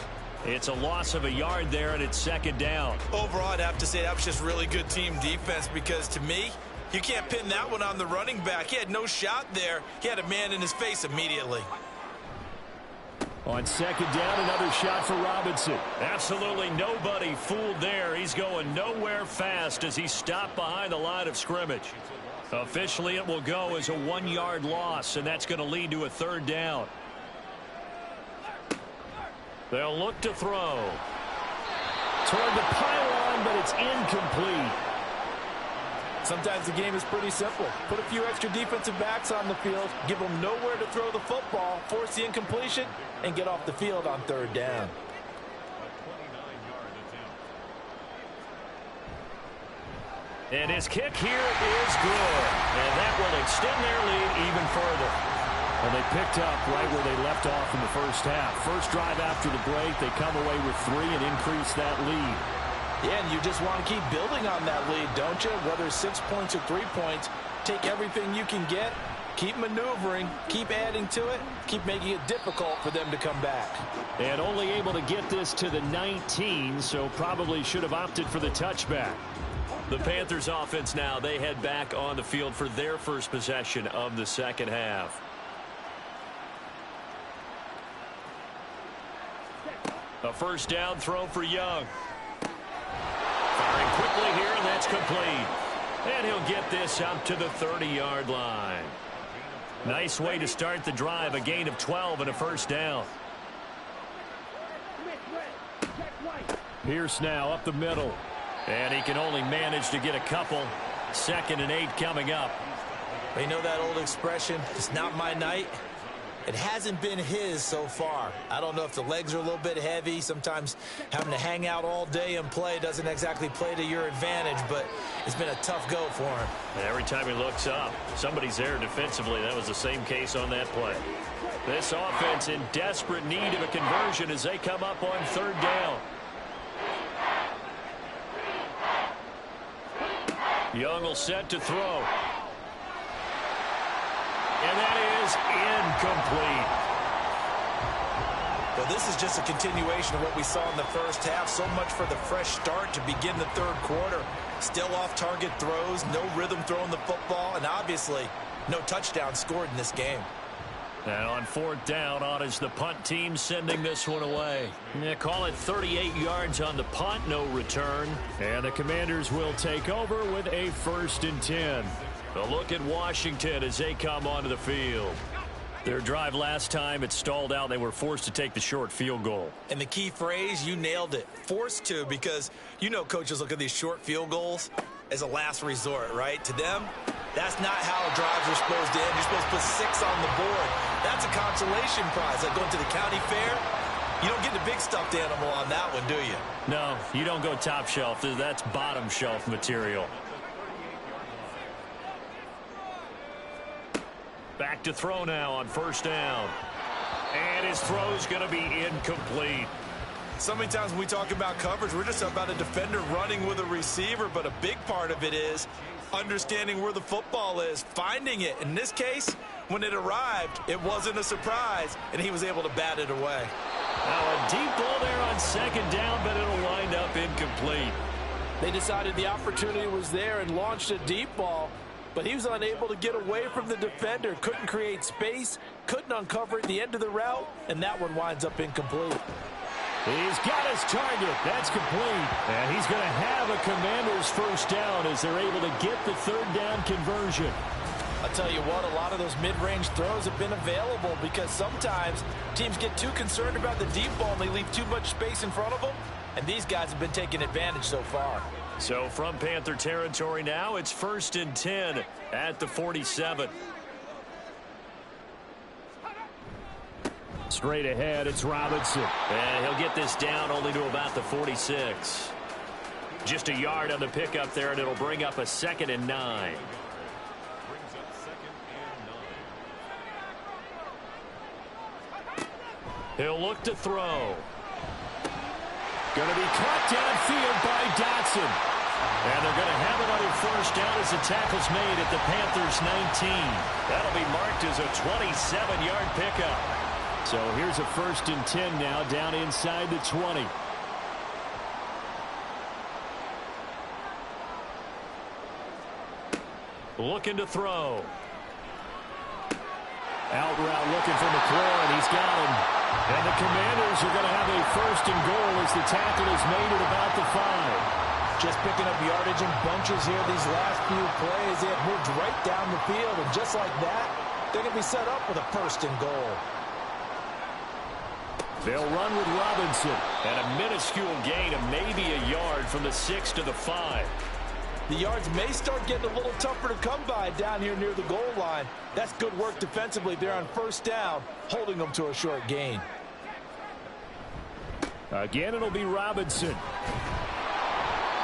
It's a loss of a yard there, and it's second down. Overall, I'd have to say that was just really good team defense, because to me, you can't pin that one on the running back. He had no shot there. He had a man in his face immediately. On second down, another shot for Robinson. Absolutely nobody fooled there. He's going nowhere fast as he stopped behind the line of scrimmage. Officially, it will go as a 1-yard loss, and that's going to lead to a third down. They'll look to throw. Toward the pylon, but it's incomplete. Sometimes the game is pretty simple. Put a few extra defensive backs on the field, give them nowhere to throw the football, force the incompletion, and get off the field on third down. And his kick here is good. And that will extend their lead even further. And they picked up right where they left off in the first half. First drive after the break, they come away with 3 and increase that lead. Yeah, and you just want to keep building on that lead, don't you? Whether it's 6 points or 3 points, take everything you can get, keep maneuvering, keep adding to it, keep making it difficult for them to come back. And only able to get this to the 19, so probably should have opted for the touchback. The Panthers offense now, they head back on the field for their first possession of the second half. A first down throw for Young. Firing quickly here, and that's complete. And he'll get this up to the 30-yard line. Nice way to start the drive, a gain of 12 and a first down. Pierce now up the middle. And he can only manage to get a couple. 2nd and 8 coming up. You know that old expression, it's not my night? It hasn't been his so far. I don't know if the legs are a little bit heavy. Sometimes having to hang out all day and play doesn't exactly play to your advantage, but it's been a tough go for him. And every time he looks up, somebody's there defensively. That was the same case on that play. This offense in desperate need of a conversion as they come up on 3rd down. Young will set to throw. And that is incomplete. Well, this is just a continuation of what we saw in the first half. So much for the fresh start to begin the 3rd quarter. Still off-target throws, no rhythm throwing the football, and obviously no touchdown scored in this game. And on 4th down, on is the punt team sending this one away. Yeah, call it 38 yards on the punt, no return. And the Commanders will take over with a 1st and 10. A look at Washington as they come onto the field. Their drive last time, it stalled out. They were forced to take the short field goal. And the key phrase, you nailed it. Forced to, because you know coaches look at these short field goals as a last resort, right? To them, that's not how drives are supposed to end. You're supposed to put 6 on the board. That's a consolation prize. Like going to the county fair, you don't get the big stuffed animal on that one, do you? No, you don't go top shelf. That's bottom shelf material. Back to throw now on 1st down. And his throw's going to be incomplete. So many times when we talk about coverage, we're just about a defender running with a receiver, but a big part of it is understanding where the football is, finding it. In this case, when it arrived, it wasn't a surprise, and he was able to bat it away. Now a deep ball there on 2nd down, but it'll wind up incomplete. They decided the opportunity was there and launched a deep ball, but he was unable to get away from the defender, couldn't create space, couldn't uncover at the end of the route, and that one winds up incomplete. He's got his target. That's complete. And he's going to have a Commanders 1st down as they're able to get the 3rd down conversion. I'll tell you what, a lot of those mid-range throws have been available because sometimes teams get too concerned about the deep ball and they leave too much space in front of them, and these guys have been taking advantage so far. So from Panther territory now, it's 1st and 10 at the 47. Straight ahead, it's Robinson. And he'll get this down only to about the 46. Just a yard on the pickup there, and it'll bring up a 2nd and 9. He'll look to throw. Going to be caught downfield by Dotson. And they're going to have it on a 1st down as the tackle's made at the Panthers 19. That'll be marked as a 27-yard pickup. So here's a 1st and 10 now down inside the 20. Looking to throw. Out route looking for McLaurin. He's got him. And the Commanders are going to have a 1st and goal as the tackle is made at about the 5. Just picking up yardage in bunches here these last few plays. They have moved right down the field, and just like that, they're going to be set up with a 1st and goal. They'll run with Robinson. And a minuscule gain of maybe a yard from the 6 to the 5. The yards may start getting a little tougher to come by down here near the goal line. That's good work defensively there on 1st down, holding them to a short gain. Again, it'll be Robinson.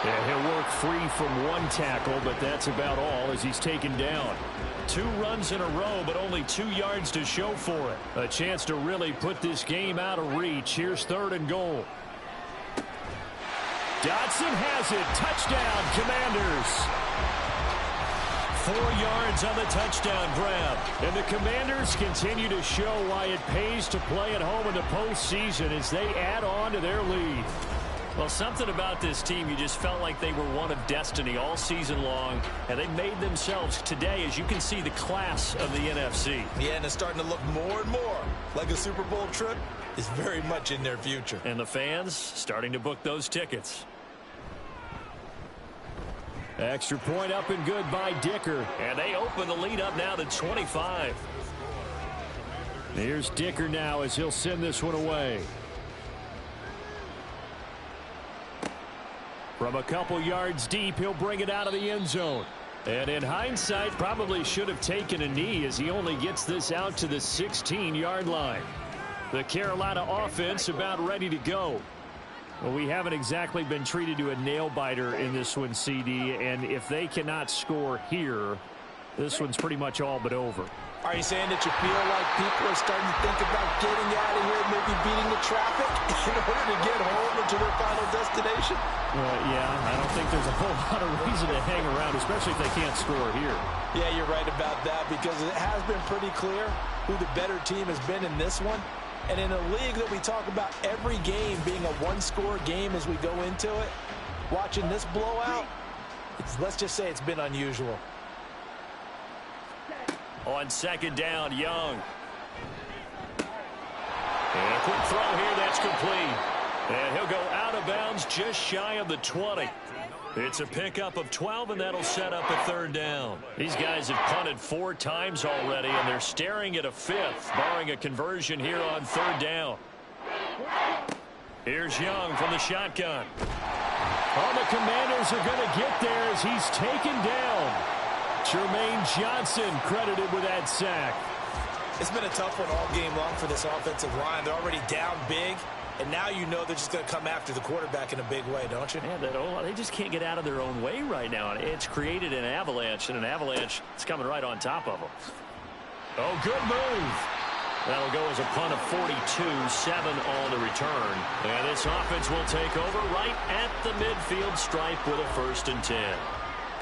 Yeah, he'll work free from one tackle, but that's about all as he's taken down. 2 runs in a row, but only 2 yards to show for it. A chance to really put this game out of reach. Here's 3rd and goal. Dotson has it. Touchdown, Commanders. 4 yards on the touchdown grab. And the Commanders continue to show why it pays to play at home in the postseason as they add on to their lead. Well, something about this team, you just felt like they were one of destiny all season long, and they made themselves today, as you can see, the class of the NFC. Yeah, and it's starting to look more and more like a Super Bowl trip is very much in their future. And the fans starting to book those tickets. Extra point up and good by Dicker. And they open the lead up now to 25. Here's Dicker now as he'll send this one away. From a couple yards deep, he'll bring it out of the end zone. And in hindsight, probably should have taken a knee as he only gets this out to the 16-yard line. The Carolina offense about ready to go. Well, we haven't exactly been treated to a nail-biter in this one, CD, and if they cannot score here, this one's pretty much all but over. Are you saying that you feel like people are starting to think about getting out of here, maybe beating the traffic in order to get home or to their final destination? Yeah, I don't think there's a whole lot of reason to hang around, especially if they can't score here. Yeah, you're right about that because it has been pretty clear who the better team has been in this one. And in a league that we talk about every game being a one-score game as we go into it, watching this blowout, let's just say it's been unusual. On 2nd down, Young. And a quick throw here, that's complete. And he'll go out of bounds just shy of the 20. It's a pickup of 12, and that'll set up a 3rd down. These guys have punted 4 times already, and they're staring at a 5th, barring a conversion here on 3rd down. Here's Young from the shotgun. Oh, the Commanders are going to get there as he's taken down. Jermaine Johnson credited with that sack. It's been a tough one all game long for this offensive line. They're already down big, and now you know they're just going to come after the quarterback in a big way, don't you? Yeah, they just can't get out of their own way right now. It's created an avalanche, and an avalanche is coming right on top of them. Oh, good move. That'll go as a punt of 42, 7 on the return. And this offense will take over right at the midfield stripe with a 1st and 10.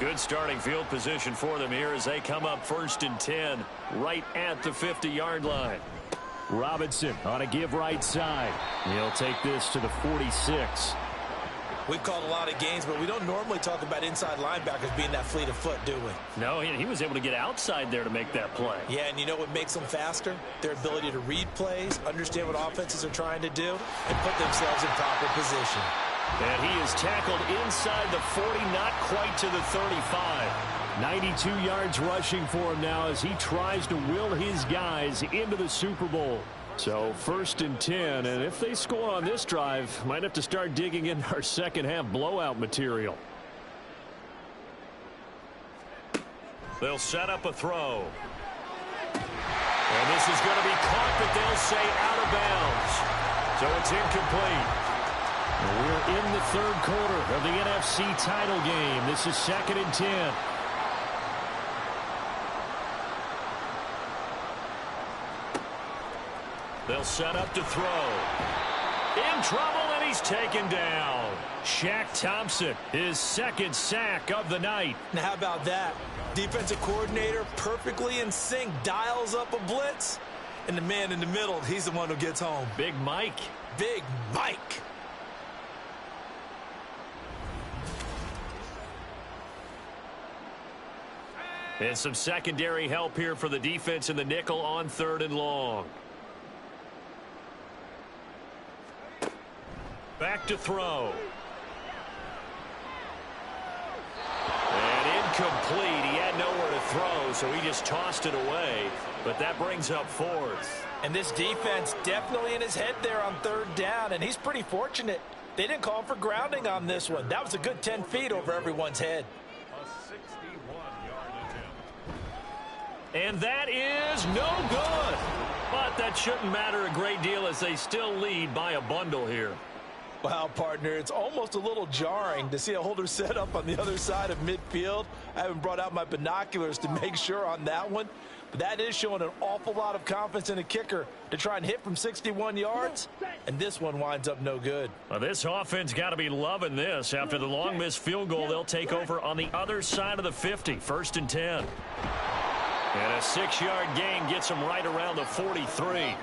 Good starting field position for them here as they come up 1st and 10 right at the 50-yard line. Robinson on a give right side. He'll take this to the 46. We've called a lot of games, but we don't normally talk about inside linebackers being that fleet of foot, do we? No, he was able to get outside there to make that play. Yeah, and you know what makes them faster? Their ability to read plays, understand what offenses are trying to do, and put themselves in proper position. And he is tackled inside the 40, not quite to the 35. 92 yards rushing for him now as he tries to will his guys into the Super Bowl. So 1st and 10, and if they score on this drive, might have to start digging in our second half blowout material. They'll set up a throw. And this is going to be caught, but they'll say out of bounds. So it's incomplete. We're in the 3rd quarter of the NFC title game. This is 2nd and 10. They'll set up to throw. In trouble, and he's taken down. Shaq Thompson, his 2nd sack of the night. Now, how about that? Defensive coordinator perfectly in sync, dials up a blitz. And the man in the middle, he's the one who gets home. Big Mike. Big Mike. And some secondary help here for the defense in the nickel on 3rd and long. Back to throw. And incomplete. He had nowhere to throw, so he just tossed it away. But that brings up 4th. And this defense definitely in his head there on 3rd down, and he's pretty fortunate. They didn't call for grounding on this one. That was a good 10 feet over everyone's head. And that is no good. But that shouldn't matter a great deal as they still lead by a bundle here. Wow, partner, it's almost a little jarring to see a holder set up on the other side of midfield. I haven't brought out my binoculars to make sure on that one. But that is showing an awful lot of confidence in a kicker to try and hit from 61 yards. And this one winds up no good. Well, this offense got to be loving this. After the long missed field goal, they'll take over on the other side of the 50, 1st and 10. And a 6-yard gain gets them right around the 43.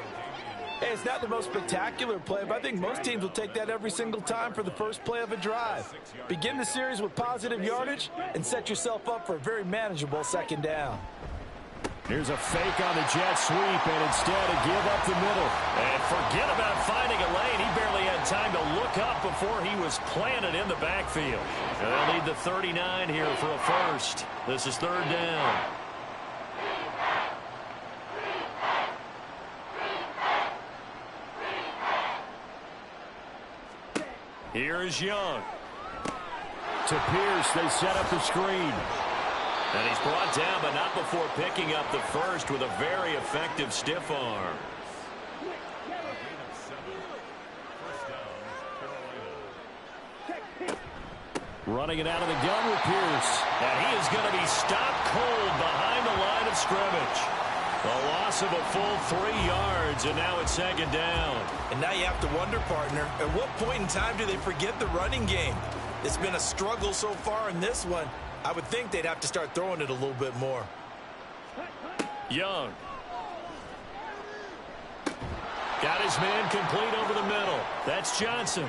Hey, it's not the most spectacular play, but I think most teams will take that every single time for the first play of a drive. Begin the series with positive yardage and set yourself up for a very manageable 2nd down. Here's a fake on the jet sweep, and instead a give up the middle. And forget about finding a lane. He barely had time to look up before he was planted in the backfield. And they'll need the 39 here for a first. This is 3rd down. Here is Young. To Pierce, they set up the screen. And he's brought down, but not before picking up the first with a very effective stiff arm. Running it out of the gun with Pierce. And he is going to be stopped cold behind the line of scrimmage. A loss of a full 3 yards, and now it's 2nd down. And now you have to wonder, partner, at what point in time do they forget the running game? It's been a struggle so far in this one. I would think they'd have to start throwing it a little bit more. Young. Got his man complete over the middle. That's Johnson.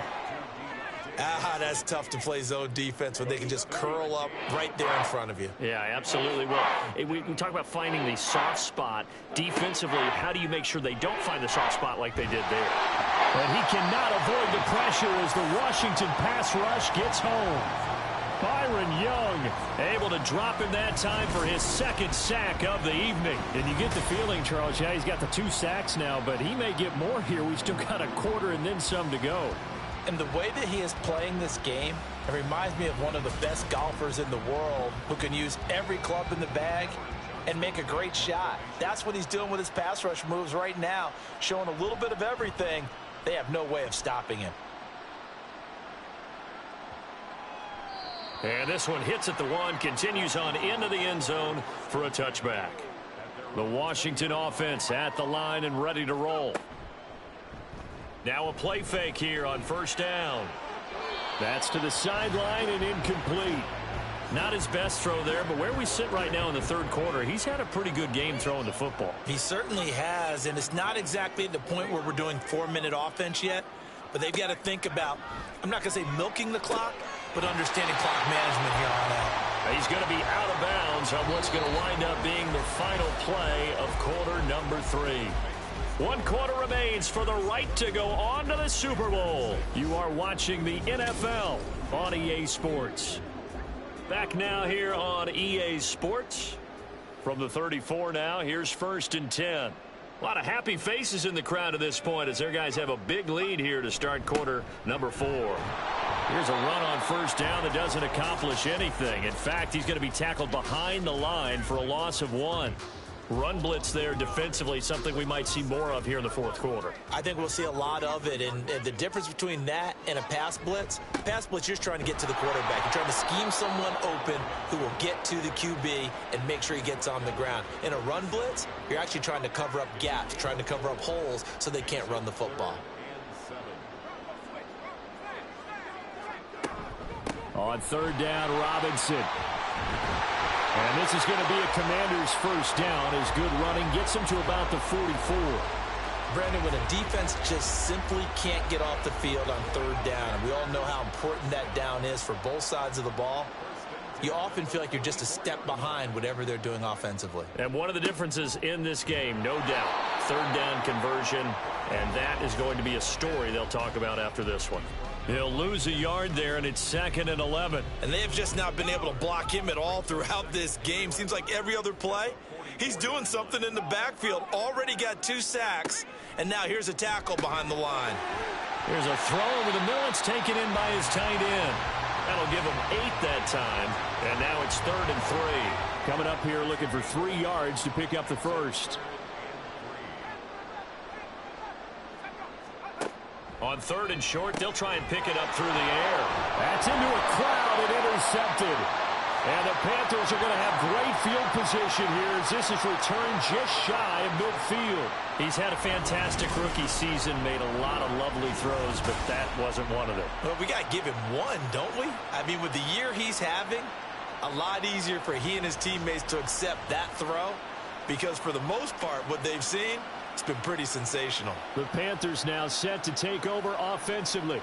That's tough to play zone defense when they can just curl up right there in front of you. Yeah, absolutely. Well, we talk about finding the soft spot. Defensively, how do you make sure they don't find the soft spot like they did there? But he cannot avoid the pressure as the Washington pass rush gets home. Byron Young able to drop him that time for his 2nd sack of the evening. And you get the feeling, Charles, yeah, he's got the 2 sacks now, but he may get more here. We've still got a quarter and then some to go. And the way that he is playing this game, it reminds me of one of the best golfers in the world who can use every club in the bag and make a great shot. That's what he's doing with his pass rush moves right now, showing a little bit of everything. They have no way of stopping him. And this one hits at the 1, continues on into the end zone for a touchback. The Washington offense at the line and ready to roll. Now a play fake here on 1st down. That's to the sideline and incomplete. Not his best throw there, but where we sit right now in the 3rd quarter, he's had a pretty good game throwing the football. He certainly has, and it's not exactly at the point where we're doing 4-minute offense yet, but they've got to think about, I'm not going to say milking the clock, but understanding clock management here on out. He's going to be out of bounds on what's going to wind up being the final play of quarter number 3. 1 quarter remains for the right to go on to the Super Bowl. You are watching the NFL on EA Sports. Back now here on EA Sports. From the 34 now, here's 1st and 10. A lot of happy faces in the crowd at this point as their guys have a big lead here to start quarter number 4. Here's a run on 1st down that doesn't accomplish anything. In fact, he's going to be tackled behind the line for a loss of 1. Run blitz there defensively, something we might see more of here in the 4th quarter. I think we'll see a lot of it, and the difference between that and a pass blitz, you're just trying to get to the quarterback. You're trying to scheme someone open who will get to the QB and make sure he gets on the ground. In a run blitz, you're actually trying to cover up gaps, trying to cover up holes so they can't run the football. On 3rd down, Robinson. And this is going to be a Commanders' 1st down as good running gets them to about the 44. Brandon, when a defense just simply can't get off the field on 3rd down, and we all know how important that down is for both sides of the ball, you often feel like you're just a step behind whatever they're doing offensively. And one of the differences in this game, no doubt, 3rd down conversion, and that is going to be a story they'll talk about after this one. He'll lose a yard there, and it's 2nd and 11. And they have just not been able to block him at all throughout this game. Seems like every other play, he's doing something in the backfield. Already got 2 sacks, and now here's a tackle behind the line. Here's a throw over the middle. It's taken in by his tight end. That'll give him 8 that time, and now it's 3rd and 3. Coming up here looking for 3 yards to pick up the first. On on 3rd and short. They'll try and pick it up through the air. That's into a crowd and intercepted. And the Panthers are going to have great field position here as this is returned just shy of midfield. He's had a fantastic rookie season, made a lot of lovely throws, but that wasn't one of them. Well, we got to give him one, don't we? I mean, with the year he's having, a lot easier for he and his teammates to accept that throw because for the most part, what they've seen, it's been pretty sensational. The Panthers now set to take over offensively.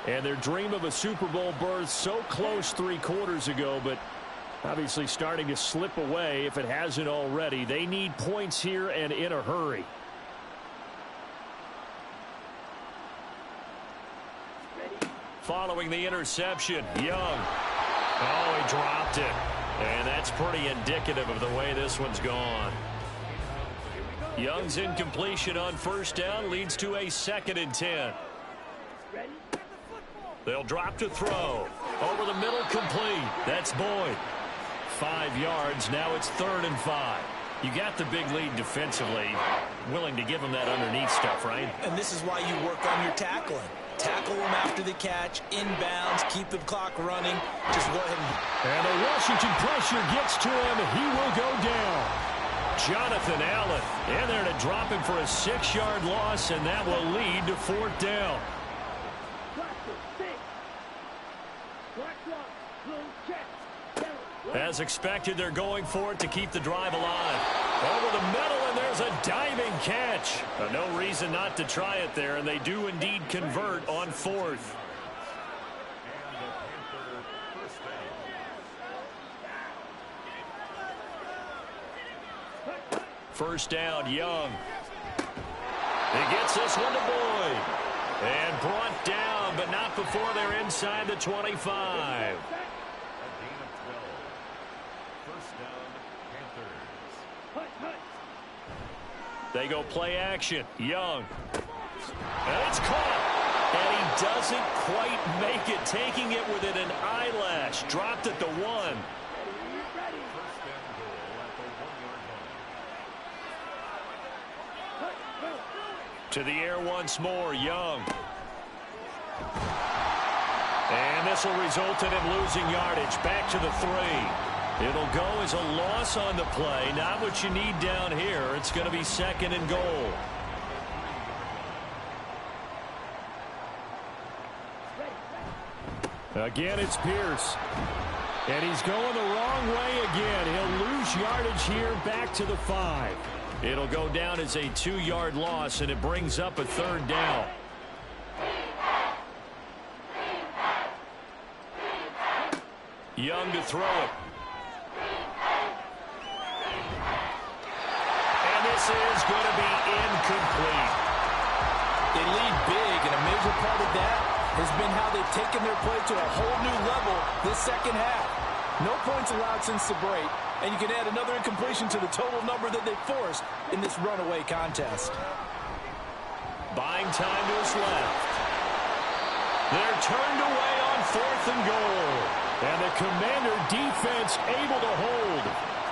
And their dream of a Super Bowl berth so close 3 quarters ago, but obviously starting to slip away if it hasn't already. They need points here and in a hurry. Following the interception, Young. Oh, he dropped it. And that's pretty indicative of the way this one's gone. Young's incompletion on 1st down leads to a 2nd and 10. They'll drop to throw. Over the middle, complete. That's Boyd. 5 yards. Now it's 3rd and 5. You got the big lead defensively. Willing to give them that underneath stuff, right? And this is why you work on your tackling. Tackle them after the catch, inbounds, keep the clock running. Just go ahead and the Washington pressure gets to him. He will go down. Jonathan Allen in there to drop him for a 6-yard loss, and that will lead to 4th down. As expected, they're going for it to keep the drive alive. Over the middle, and there's a diving catch. No reason not to try it there, and they do indeed convert on 4th. First down, Young. He gets this one to Boyd. And brought down, but not before they're inside the 25. They go play action. Young. And it's caught. And he doesn't quite make it. Taking it within an eyelash. Dropped at the 1. To the air once more. Young. And this will result in him losing yardage. Back to the 3. It'll go as a loss on the play. Not what you need down here. It's going to be 2nd and goal. Again, it's Pierce. And he's going the wrong way again. He'll lose yardage here back to the 5. It'll go down as a 2-yard loss, and it brings up a 3rd down. Young to throw it. And this is going to be incomplete. They lead big, and a major part of that has been how they've taken their play to a whole new level this 2nd half. No points allowed since the break, and you can add another incompletion to the total number that they've forced in this runaway contest. Buying time to his left. They're turned away on 4th and goal. And the Commander defense able to hold.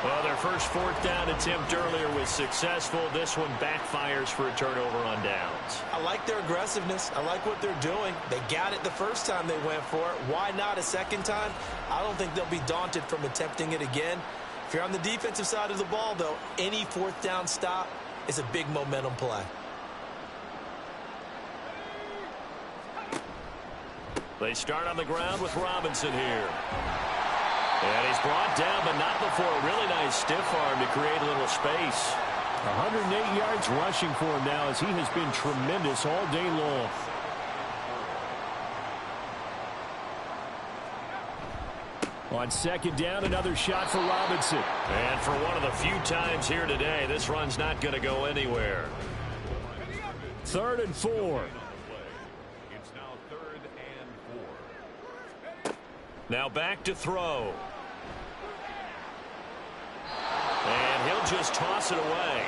Well, their first 4th down attempt earlier was successful. This one backfires for a turnover on downs. I like their aggressiveness. I like what they're doing. They got it the first time they went for it. Why not a 2nd time? I don't think they'll be daunted from attempting it again. If you're on the defensive side of the ball, though, any 4th down stop is a big momentum play. They start on the ground with Robinson here. And he's brought down, but not before a really nice stiff arm to create a little space. 108 yards rushing for him now as he has been tremendous all day long. On 2nd down, another shot for Robinson. And for one of the few times here today, this run's not going to go anywhere. 3rd and 4. It's now 3rd and 4. Now back to throw. And he'll just toss it away.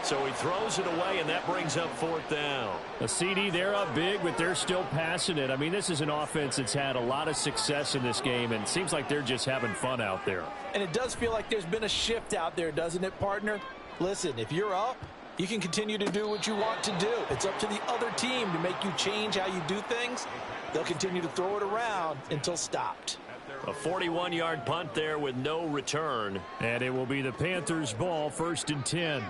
So he throws it away, and that brings up 4th down. A CD, they're up big, but they're still passing it. I mean, this is an offense that's had a lot of success in this game, and it seems like they're just having fun out there. And it does feel like there's been a shift out there, doesn't it, partner? Listen, if you're up, You can continue to do what you want to do. It's up to the other team to make you change how you do things. They'll continue to throw it around until stopped. A 41-yard punt there with no return. And it will be the Panthers' ball, 1st and 10.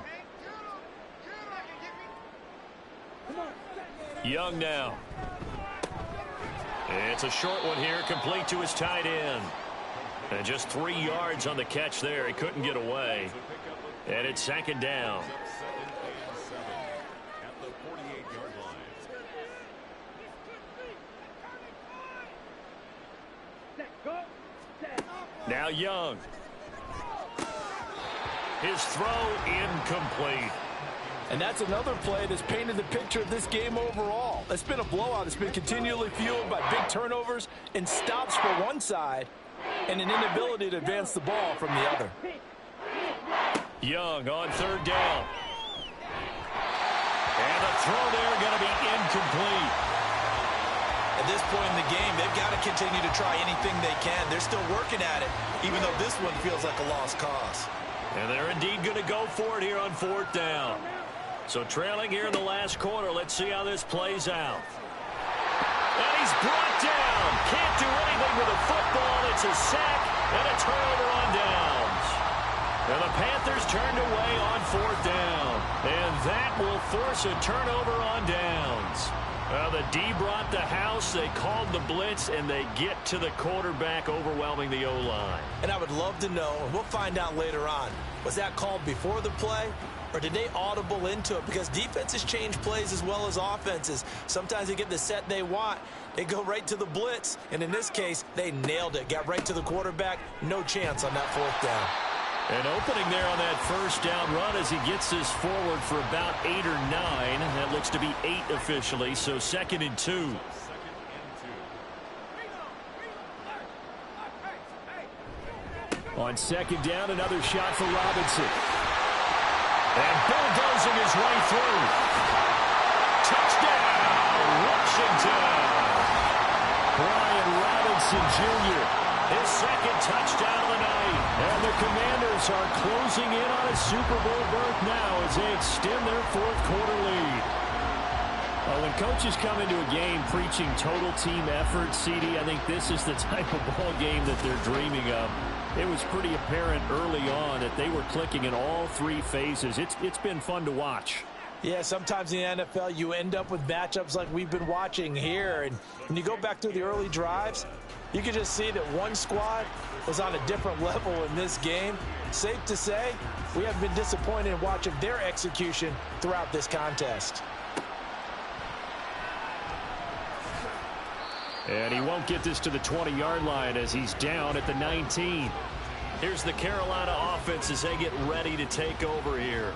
Young now. It's a short one here, complete to his tight end. And just 3 yards on the catch there. He couldn't get away. And it's 2nd down. Now Young. His throw incomplete. And that's another play that's painted the picture of this game overall. It's been a blowout. It's been continually fueled by big turnovers and stops for one side and an inability to advance the ball from the other. Young on 3rd down. And the throw there going to be incomplete. At this point in the game, they've got to continue to try anything they can. They're still working at it, even though this one feels like a lost cause. And they're indeed going to go for it here on 4th down. So trailing here in the last quarter, let's see how this plays out. And he's brought down. Can't do anything with a football. It's a sack and a turnover on downs. And the Panthers turned away on 4th down. And that will force a turnover on downs. Well, the D brought the house. They called the blitz, and they get to the quarterback, overwhelming the O-line. And I would love to know, and we'll find out later on, was that called before the play, or did they audible into it? Because defenses change plays as well as offenses. Sometimes they get the set they want. They go right to the blitz, and in this case, they nailed it. Got right to the quarterback. No chance on that 4th down. And opening there on that 1st down run as he gets this forward for about 8 or 9. That looks to be 8 officially, so 2nd and 2. On 2nd down, another shot for Robinson. And bulldozing his way through. Touchdown, Washington. Brian Robinson Jr. His 2nd touchdown of the night. And the Commanders are closing in on a Super Bowl berth now as they extend their 4th quarter lead. When coaches come into a game preaching total team effort, CD, I think this is the type of ball game that they're dreaming of. It was pretty apparent early on that they were clicking in all 3 phases. It's been fun to watch. Yeah, sometimes in the NFL you end up with matchups like we've been watching here. And when you go back through the early drives, you can just see that one squad was on a different level in this game. Safe to say, we haven't been disappointed in watching their execution throughout this contest. And he won't get this to the 20-yard line as he's down at the 19. Here's the Carolina offense as they get ready to take over here.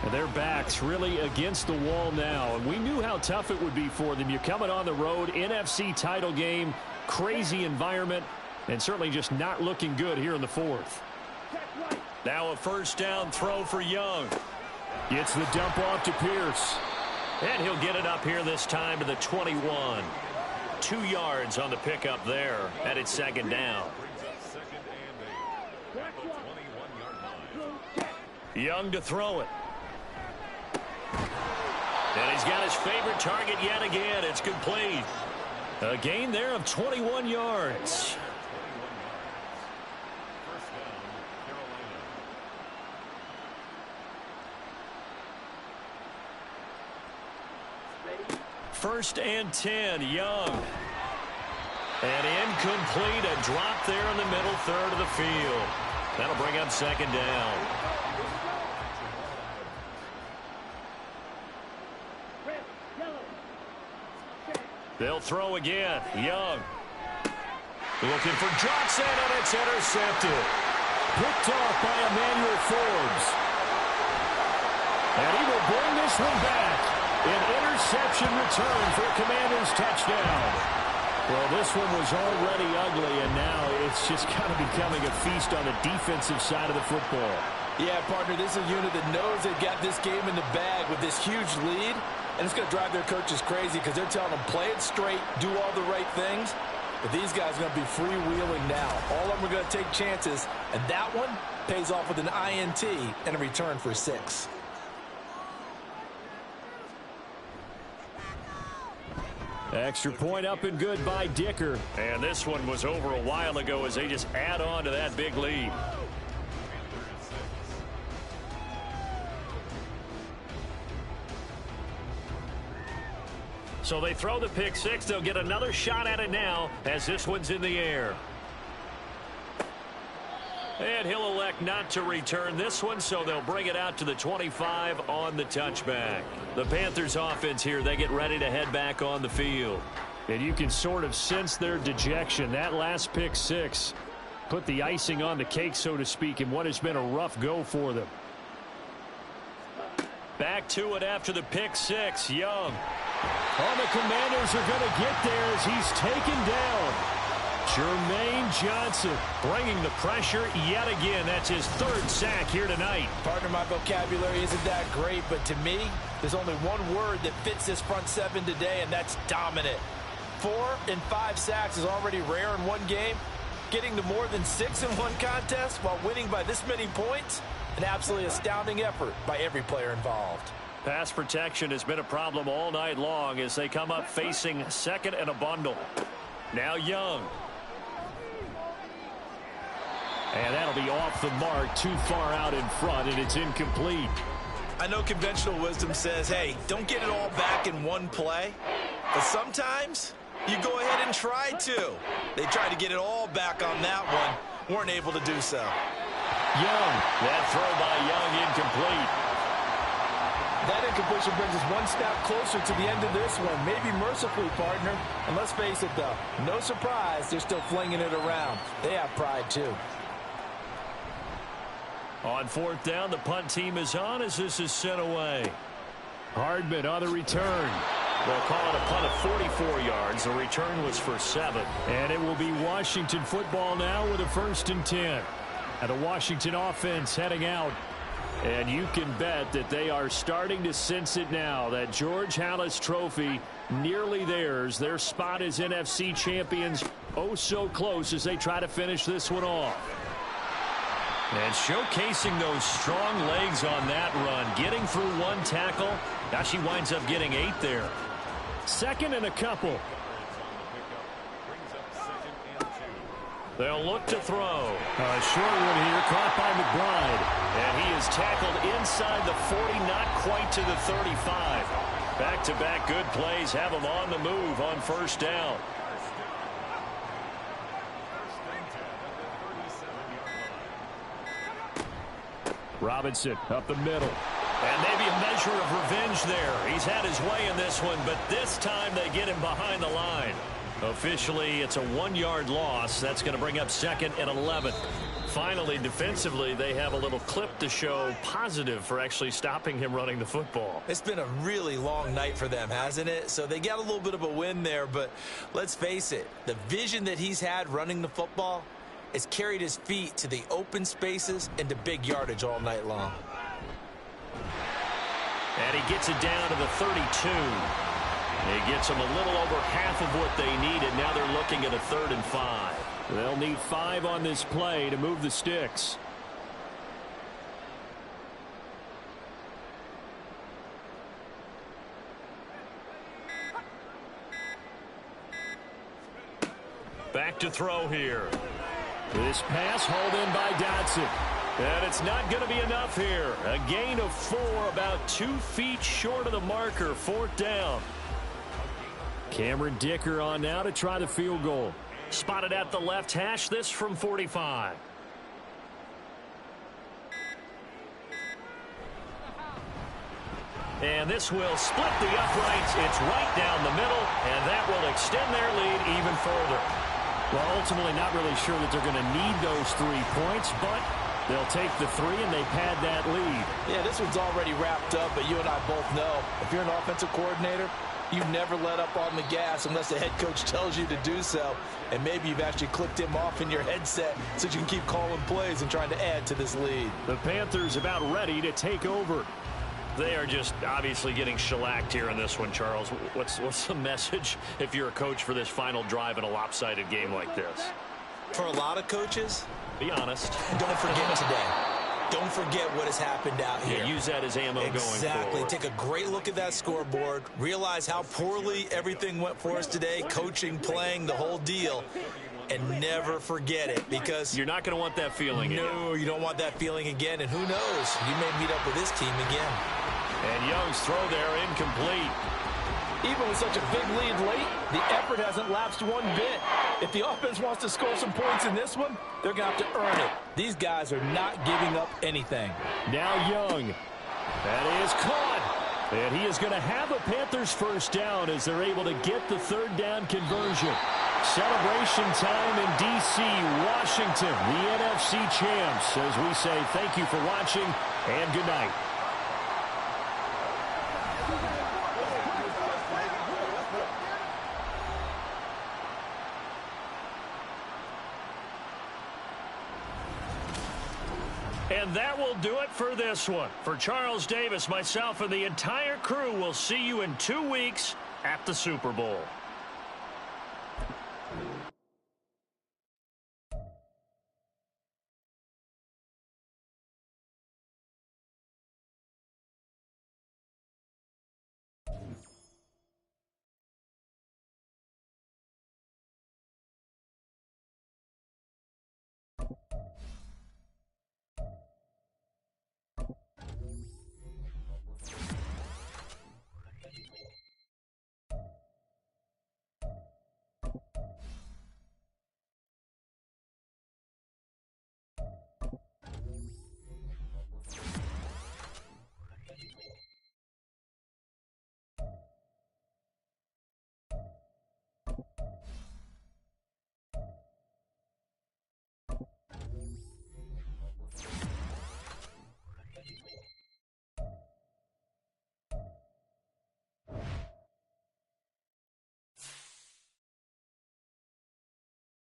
And their backs really against the wall now. And we knew how tough it would be for them. You're coming on the road, NFC title game, crazy environment, and certainly just not looking good here in the 4th. Now a 1st down throw for Young. Gets the dump off to Pierce. And he'll get it up here this time to the 21. 2 yards on the pickup there, and it's 2nd down. Young to throw it. And he's got his favorite target yet again. It's complete. A gain there of 21 yards. First and 10, Young. And incomplete, a drop there in the middle third of the field. That'll bring up 2nd down. They'll throw again. Young. Looking for Johnson, and it's intercepted. Picked off by Emmanuel Forbes. And he will bring this one back. An interception return for a Commanders touchdown. Well, this one was already ugly, and now it's just kind of becoming a feast on the defensive side of the football. Yeah, partner, this is a unit that knows they've got this game in the bag with this huge lead, and it's going to drive their coaches crazy because they're telling them play it straight, do all the right things. But these guys are going to be freewheeling now. All of them are going to take chances, and that one pays off with an INT and a return for 6. Extra point up and good by Dicker. And this one was over a while ago as they just add on to that big lead. So they throw the pick six. They'll get another shot at it now as this one's in the air. And he'll elect not to return this one, so they'll bring it out to the 25 on the touchback. The Panthers offense here, they get ready to head back on the field. And you can sort of sense their dejection. That last pick six put the icing on the cake, so to speak, in what has been a rough go for them. Back to it after the pick six. Young. Oh, the Commanders are going to get there as he's taken down. Jermaine Johnson bringing the pressure yet again. That's his third sack here tonight. Partner, my vocabulary isn't that great, but to me, there's only one word that fits this front seven today, and that's dominant. 4 and 5 sacks is already rare in one game. Getting to more than 6 in one contest while winning by this many points, an absolutely astounding effort by every player involved. Pass protection has been a problem all night long as they come up facing second and a bundle. Now Young. And that'll be off the mark, too far out in front, and it's incomplete. I know conventional wisdom says, hey, don't get it all back in one play. But sometimes you go ahead and try to. They tried to get it all back on that one. Weren't able to do so. Young. That throw by Young incomplete. That incompletion brings us one step closer to the end of this one. Maybe mercifully, partner. And let's face it, though, no surprise, they're still flinging it around. They have pride, too. On fourth down, the punt team is on as this is sent away. Hardman on the return. They'll call it a punt of 44 yards. The return was for 7. And it will be Washington football now with a 1st and 10. And the Washington offense heading out. And you can bet that they are starting to sense it now. That George Halas trophy nearly theirs. Their spot as NFC champions oh so close as they try to finish this one off. And showcasing those strong legs on that run. Getting through one tackle. Now she winds up getting 8 there. 2nd and a couple. They'll look to throw. A short one here, caught by McBride. And he is tackled inside the 40, not quite to the 35. Back-to-back good plays have him on the move on 1st down. Robinson up the middle. And maybe a measure of revenge there. He's had his way in this one, but this time they get him behind the line. Officially, it's a 1-yard loss. That's going to bring up 2nd and 11. Finally, defensively, they have a little clip to show positive for actually stopping him running the football. It's been a really long night for them, hasn't it? So they got a little bit of a win there, but let's face it, the vision that he's had running the football has carried his feet to the open spaces and to big yardage all night long. And he gets it down to the 32. He gets them a little over half of what they needed. Now they're looking at a 3rd and 5. They'll need 5 on this play to move the sticks. Back to throw here. This pass hauled in by Dotson. And it's not going to be enough here. A gain of 4, about 2 feet short of the marker. 4th down. Cameron Dicker on now to try the field goal. Spotted at the left hash, this from 45. And this will split the uprights. It's right down the middle, and that will extend their lead even further. Well, ultimately not really sure that they're going to need those 3 points, but they'll take the 3 and they pad that lead. Yeah, this one's already wrapped up, but you and I both know if you're an offensive coordinator, you never let up on the gas unless the head coach tells you to do so. And maybe you've actually clicked him off in your headset so you can keep calling plays and trying to add to this lead. The Panthers about ready to take over. They are just obviously getting shellacked here in this one, Charles. What's the message if you're a coach for this final drive in a lopsided game like this? For a lot of coaches, be honest. don't forget today. Don't forget what has happened out here. Yeah, use that as ammo going forward. Exactly. Take a great look at that scoreboard. Realize how poorly everything went for us today. Coaching, playing, the whole deal. And never forget it, because you're not going to want that feeling again. No, you don't want that feeling again. And who knows? You may meet up with this team again. And Young's throw there incomplete. Even with such a big lead late, the effort hasn't lapsed one bit. If the offense wants to score some points in this one, they're going to have to earn it. These guys are not giving up anything. Now Young. That is caught. And he is going to have a Panthers first down as they're able to get the third down conversion. Celebration time in D.C., Washington, the NFC champs, as we say thank you for watching and good night. And that will do it for this one. For Charles Davis, myself, and the entire crew, will see you in 2 weeks at the Super Bowl.